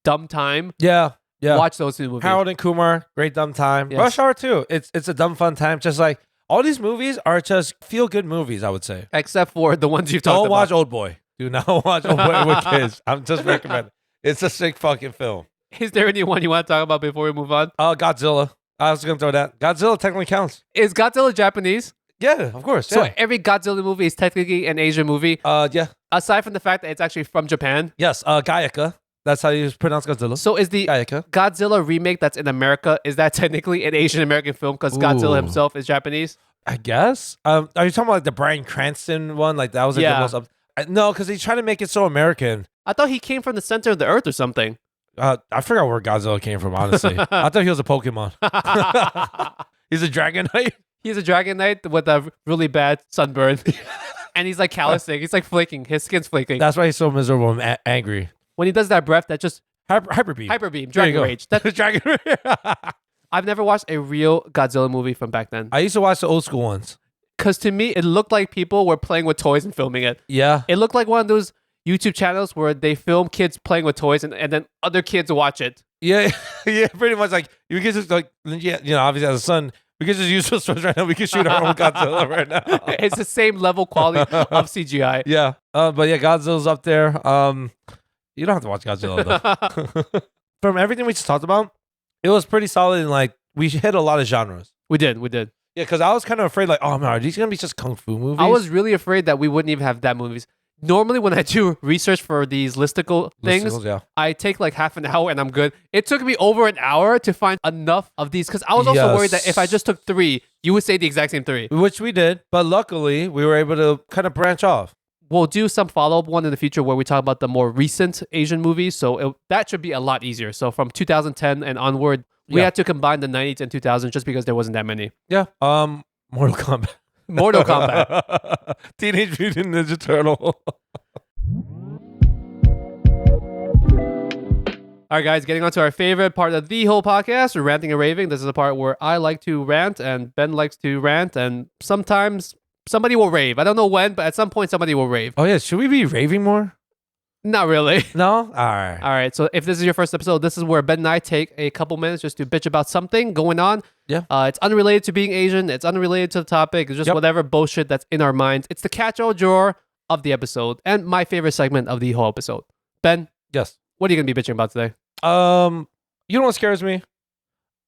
dumb time, watch those two movies. Harold and Kumar, great dumb time. Yes. Rush Hour too. It's a dumb fun time. Just like all these movies are just feel good movies, I would say. Except for the ones you've talked about. Don't watch Old Boy. Do not watch Old Boy with kids. I'm just recommending. It's a sick fucking film. Is there anyone you want to talk about before we move on? Godzilla. I was going to throw that. Godzilla technically counts. Is Godzilla Japanese? Yeah, of course. So yeah. every Godzilla movie is technically an Asian movie. Yeah. Aside from the fact that it's actually from Japan. Yes. Gaika. That's how you pronounce Godzilla. So is the Gaika. Godzilla remake that's in America, is that technically an Asian American film because Godzilla himself is Japanese? I guess. Are you talking about like the Bryan Cranston one? Like that was like the most no, because he's trying to make it so American. I thought he came from the center of the earth or something. I forgot where Godzilla came from, honestly. I thought he was a Pokemon. He's a Dragon Knight. He's a Dragon Knight with a really bad sunburn. And he's like callousing. He's like flaking. His skin's flaking. That's why he's so miserable and angry. When he does that breath, that just... Hyper beam. Hyper beam. Dragon Rage. That's Dragon Rage. I've never watched a real Godzilla movie from back then. I used to watch the old school ones. Because to me, it looked like people were playing with toys and filming it. Yeah. It looked like one of those YouTube channels where they film kids playing with toys and then other kids watch it. Yeah, yeah, pretty much like you can just like, you know, obviously as a son, we can just use those toys right now. We can shoot our own Godzilla right now. It's the same level quality of CGI. Yeah, but yeah, Godzilla's up there. You don't have to watch Godzilla though. From everything we just talked about, it was pretty solid and like we hit a lot of genres. We did. Yeah, because I was kind of afraid like, oh man, are these gonna be just kung fu movies? I was really afraid that we wouldn't even have that movies. Normally, when I do research for these listicle things, I take like half an hour and I'm good. It took me over an hour to find enough of these because I was also worried that if I just took 3, you would say the exact same 3. Which we did, but luckily we were able to kind of branch off. We'll do some follow-up one in the future where we talk about the more recent Asian movies. So that should be a lot easier. So from 2010 and onward, we had to combine the 90s and 2000s just because there wasn't that many. Yeah. Mortal Kombat. Mortal Kombat. Teenage Mutant Ninja Turtle. All right, guys, getting on to our favorite part of the whole podcast, ranting and raving. This is the part where I like to rant and Ben likes to rant, and sometimes somebody will rave. I don't know when, but at some point somebody will rave. Oh, yeah. Should we be raving more? Not really. No? All right. All right. So if this is your first episode, this is where Ben and I take a couple minutes just to bitch about something going on. Yeah. It's unrelated to being Asian. It's unrelated to the topic. It's just whatever bullshit that's in our minds. It's the catch-all drawer of the episode and my favorite segment of the whole episode. Ben? Yes. What are you going to be bitching about today? You know what scares me?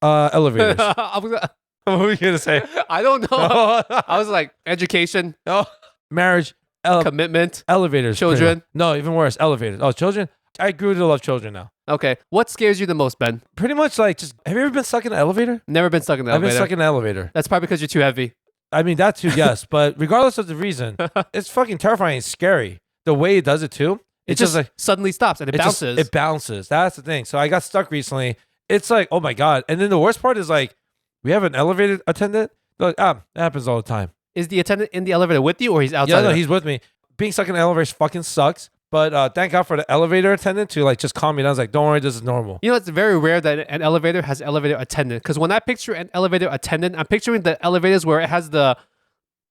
Elevators. What were you going to say? I don't know. I was like, education. Oh, marriage. Commitment. Elevators. Children. No, even worse. Elevators. Oh, children. I grew to love children now. Okay. What scares you the most, Ben? Pretty much like just, have you ever been stuck in an elevator? Never been stuck in an elevator. I've been stuck in an elevator. That's probably because you're too heavy. I mean, that too, yes. But regardless of the reason, it's fucking terrifying and scary. The way it does it too. It just like suddenly stops and it bounces. It bounces. That's the thing. So I got stuck recently. It's like, oh my God. And then the worst part is like, we have an elevator attendant. They're like, that happens all the time. Is the attendant in the elevator with you or he's outside? Yeah, no, he's with me. Being stuck in an elevator fucking sucks. But thank God for the elevator attendant to like just calm me down. I was like, don't worry, this is normal. You know, it's very rare that an elevator has elevator attendant. Because when I picture an elevator attendant, I'm picturing the elevators where it has the...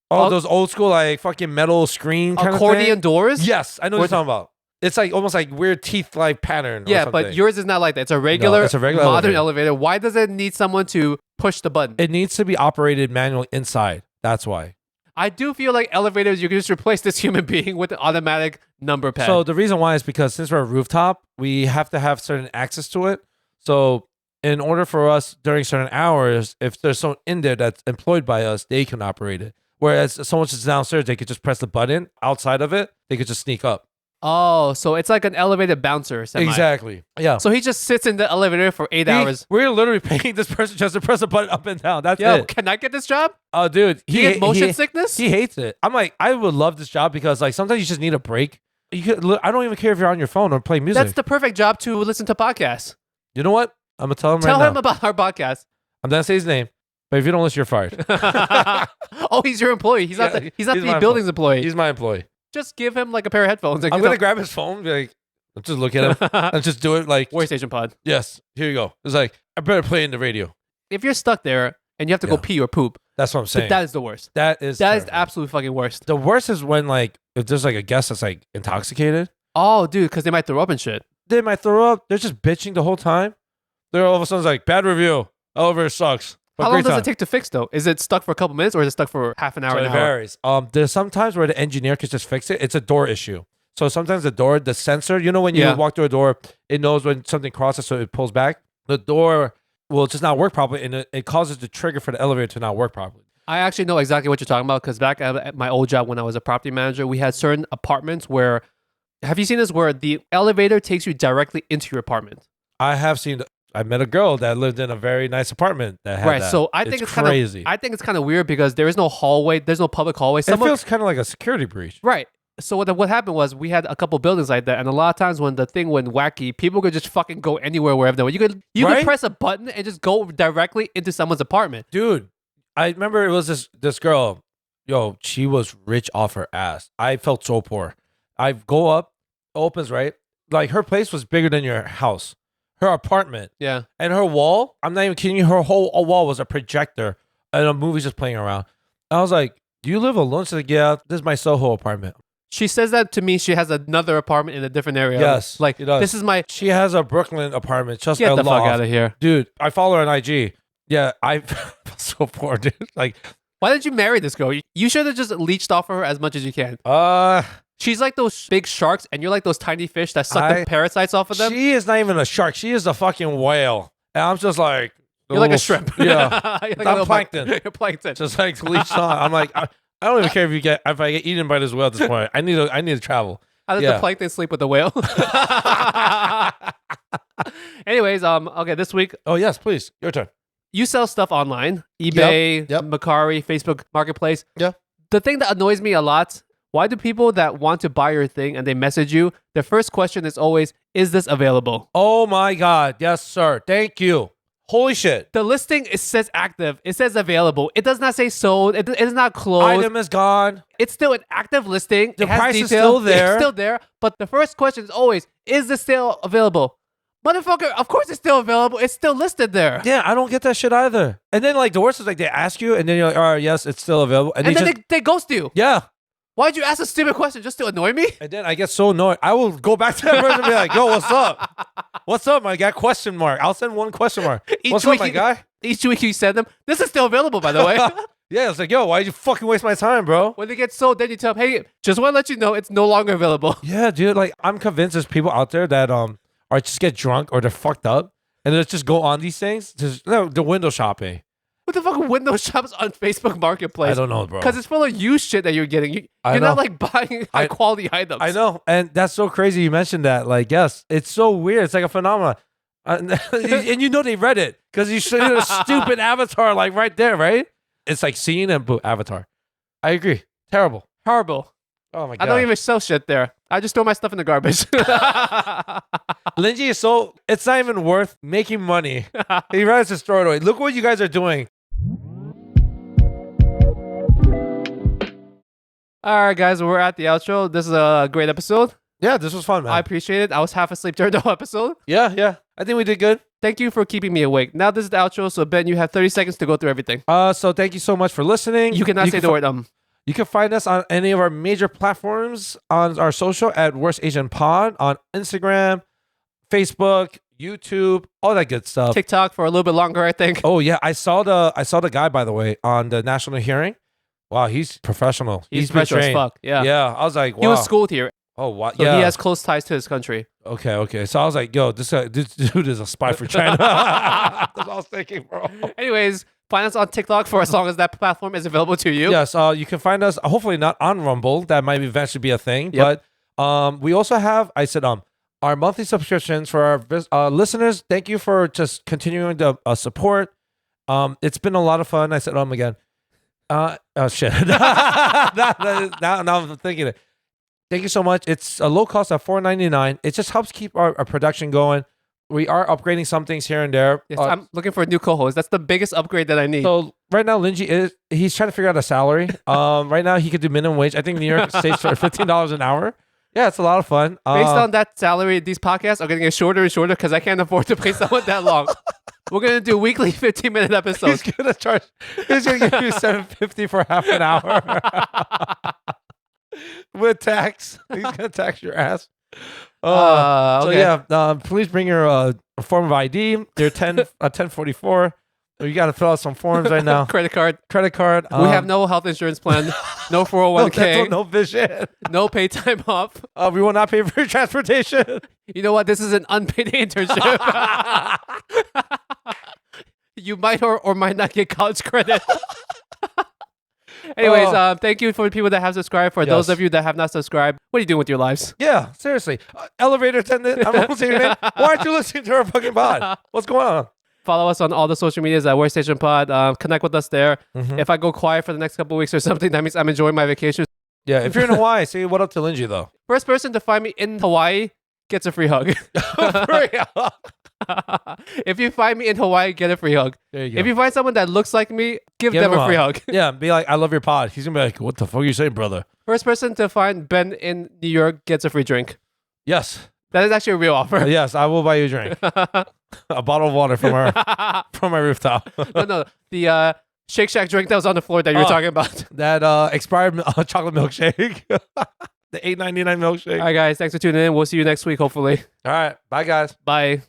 those old school like fucking metal screen kind of accordion doors? Yes, I know what you're talking about. It's like almost like weird teeth-like pattern. Yeah, but yours is not like that. It's a regular, modern elevator. Why does it need someone to push the button? It needs to be operated manually inside. That's why. I do feel like elevators, you can just replace this human being with an automatic number pad. So the reason why is because since we're a rooftop, we have to have certain access to it. So in order for us during certain hours, if there's someone in there that's employed by us, they can operate it. Whereas if someone's just downstairs, they could just press the button. Outside of it, they could just sneak up. Oh, so it's like an elevated bouncer. Exactly. Yeah. So he just sits in the elevator for 8 hours. We're literally paying this person just to press a button up and down. That's it. Can I get this job? Oh, dude. He has motion sickness? He hates it. I'm like, I would love this job because like sometimes you just need a break. I don't even care if you're on your phone or playing music. That's the perfect job to listen to podcasts. You know what? I'm going to tell him Tell right now. him about our podcast. I'm going to say his name. But if you don't listen, you're fired. Oh, he's your employee. He's not the building's employee. He's my employee. Just give him like a pair of headphones. Like, I'm going to grab his phone, be like, just look at him and just do it like. Workstation pod. Yes, here you go. It's like, I better play in the radio. If you're stuck there and you have to go pee or poop. That's what I'm saying. That is the worst. That is the absolute fucking worst. The worst is when like, if there's like a guest that's like intoxicated. Oh, dude, because they might throw up and shit. They might throw up. They're just bitching the whole time. They're all of a sudden like, bad review. Elevator sucks. But how long does it take to fix though? Is it stuck for a couple minutes or is it stuck for half an hour? So it varies. There's sometimes where the engineer could just fix it. It's a door issue. So sometimes the sensor, you know, when you walk through a door, it knows when something crosses, so it pulls back. The door will just not work properly, and it causes the trigger for the elevator to not work properly. I actually know exactly what you're talking about because back at my old job when I was a property manager, we had certain apartments where, have you seen this, where the elevator takes you directly into your apartment? I have seen. I met a girl that lived in a very nice apartment that had that. So I think it's crazy. I think it's kind of weird because there is no hallway. There's no public hallway. It feels kind of like a security breach. Right. So what happened was we had a couple buildings like that, and a lot of times when the thing went wacky, people could just fucking go anywhere wherever they want. You could press a button and just go directly into someone's apartment. Dude, I remember it was this girl. Yo, she was rich off her ass. I felt so poor. I go up, opens right, like her place was bigger than your house. Her apartment. Yeah. And her wall, I'm not even kidding you, her whole wall was a projector and a movie's just playing around. I was like, do you live alone? She's like, yeah, this is my Soho apartment. She says that to me. She has another apartment in a different area. Yes. Like, this is my... She has a Brooklyn apartment. Just Get the loft. fuck out of here. Dude, I follow her on IG. Yeah, I feel so poor, dude. Like... Why didn't you marry this girl? You should have just leached off of her as much as you can. She's like those big sharks, and you're like those tiny fish that suck the parasites off of them. She is not even a shark. She is a fucking whale. And I'm just like... You're like a shrimp. Yeah. You're like I'm plankton. You're plankton. Just like leached on. I'm like... I don't even care if I get eaten by this whale at this point. I need to travel. How does the plankton sleep with the whale? Anyways, okay, this week... Oh, yes, please. Your turn. You sell stuff online. eBay, Mercari, Facebook Marketplace. Yeah. The thing that annoys me a lot, why do people that want to buy your thing and they message you, their first question is always, is this available? Oh my God. Yes, sir. Thank you. Holy shit. The listing, it says active. It says available. It does not say sold. It is not closed. Item is gone. It's still an active listing. The it has price detail. is still there. It's still there. But the first question is always, is this still available? Motherfucker, of course it's still available. It's still listed there. Yeah, I don't get that shit either. And then like the worst is like they ask you and then you're like, all right, yes, it's still available. And then they ghost you. Yeah. Why'd you ask a stupid question just to annoy me? And then I get so annoyed. I will go back to that person and be like, yo, what's up? What's up, my guy? Question mark. I'll send one question mark. What's up, my guy? Each week you send them, this is still available, by the way. Yeah, it's like, yo, why'd you fucking waste my time, bro? When they get sold, then you tell them, hey, just want to let you know it's no longer available. Yeah, dude. Like, I'm convinced there's people out there that or just get drunk or they're fucked up and they just go on these things. The window shopping. What the fuck window shops on Facebook Marketplace? I don't know, bro. Because it's full of used shit that you're getting. You're not like buying high quality items. I know. And that's so crazy you mentioned that. Like, yes, it's so weird. It's like a phenomenon. And you know they read it because you showed a stupid avatar like right there, right? It's like seeing and boom, avatar. I agree. Terrible. Horrible. Oh my God. I don't even sell shit there. I just throw my stuff in the garbage. Lingjie is it's not even worth making money. He rather just throw it away. Look what you guys are doing. All right, guys, we're at the outro. This is a great episode. Yeah, this was fun, man. I appreciate it. I was half asleep during the whole episode. Yeah. I think we did good. Thank you for keeping me awake. Now this is the outro, so Ben, you have 30 seconds to go through everything. So thank you so much for listening. You cannot say the word You can find us on any of our major platforms on our social at Worst Asian Pod on Instagram, Facebook, YouTube, all that good stuff. TikTok for a little bit longer, I think. Oh yeah, I saw the guy, by the way, on the national hearing. Wow, he's professional. He's been retro as trained. fuck. Yeah. Yeah, I was like, wow. He was schooled here. Oh, what? So Yeah. he has close ties to his country. Okay. So I was like, yo, this dude is a spy for China. That's what I was thinking, bro. Anyways, find us on TikTok for as long as that platform is available to you. Yes, you can find us, hopefully not on Rumble. That might eventually be a thing. Yep. But we also have, our monthly subscriptions for our listeners. Thank you for just continuing to support. It's been a lot of fun. I said again. Oh, shit. now I'm thinking it. Thank you so much. It's a low cost of $4.99. It just helps keep our production going. We are upgrading some things here and there. Yes, I'm looking for a new co-host. That's the biggest upgrade that I need. So right now, Lingjie he's trying to figure out a salary. Right now, he could do minimum wage. I think New York State's for $15 an hour. Yeah, it's a lot of fun. Based on that salary, these podcasts are going to get shorter and shorter because I can't afford to pay someone that long. We're going to do weekly 15-minute episodes. He's going to give you $7.50 for half an hour. With tax. He's going to tax your ass. Okay. So yeah, please bring your form of ID, your 1044. You got to fill out some forms right now. Credit card. We We have no health insurance plan, no 401k, no vision. no pay time off. We will not pay for your transportation. You know what? This is an unpaid internship. You might or might not get college credit. Anyways, thank you for the people that have subscribed. For those of you that have not subscribed, what are you doing with your lives? Yeah, seriously. Elevator attendant, I won't say your name. Why aren't you listening to our fucking pod? What's going on? Follow us on all the social medias at Workstation Pod. Connect with us there. If I go quiet for the next couple of weeks or something, that means I'm enjoying my vacation. Yeah, if you're in Hawaii, say what up to Lingjie, though. First person to find me in Hawaii gets a free hug. If you find me in Hawaii, get a free hug. There you go. If you find someone that looks like me, give them a free hug. Yeah, be like, I love your pod. He's going to be like, what the fuck are you saying, brother? First person to find Ben in New York gets a free drink. Yes. That is actually a real offer. Yes, I will buy you a drink. A bottle of water from my rooftop. No. The Shake Shack drink that was on the floor that you were talking about. That expired chocolate milkshake. The $8.99 milkshake. All right, guys. Thanks for tuning in. We'll see you next week, hopefully. All right. Bye, guys. Bye.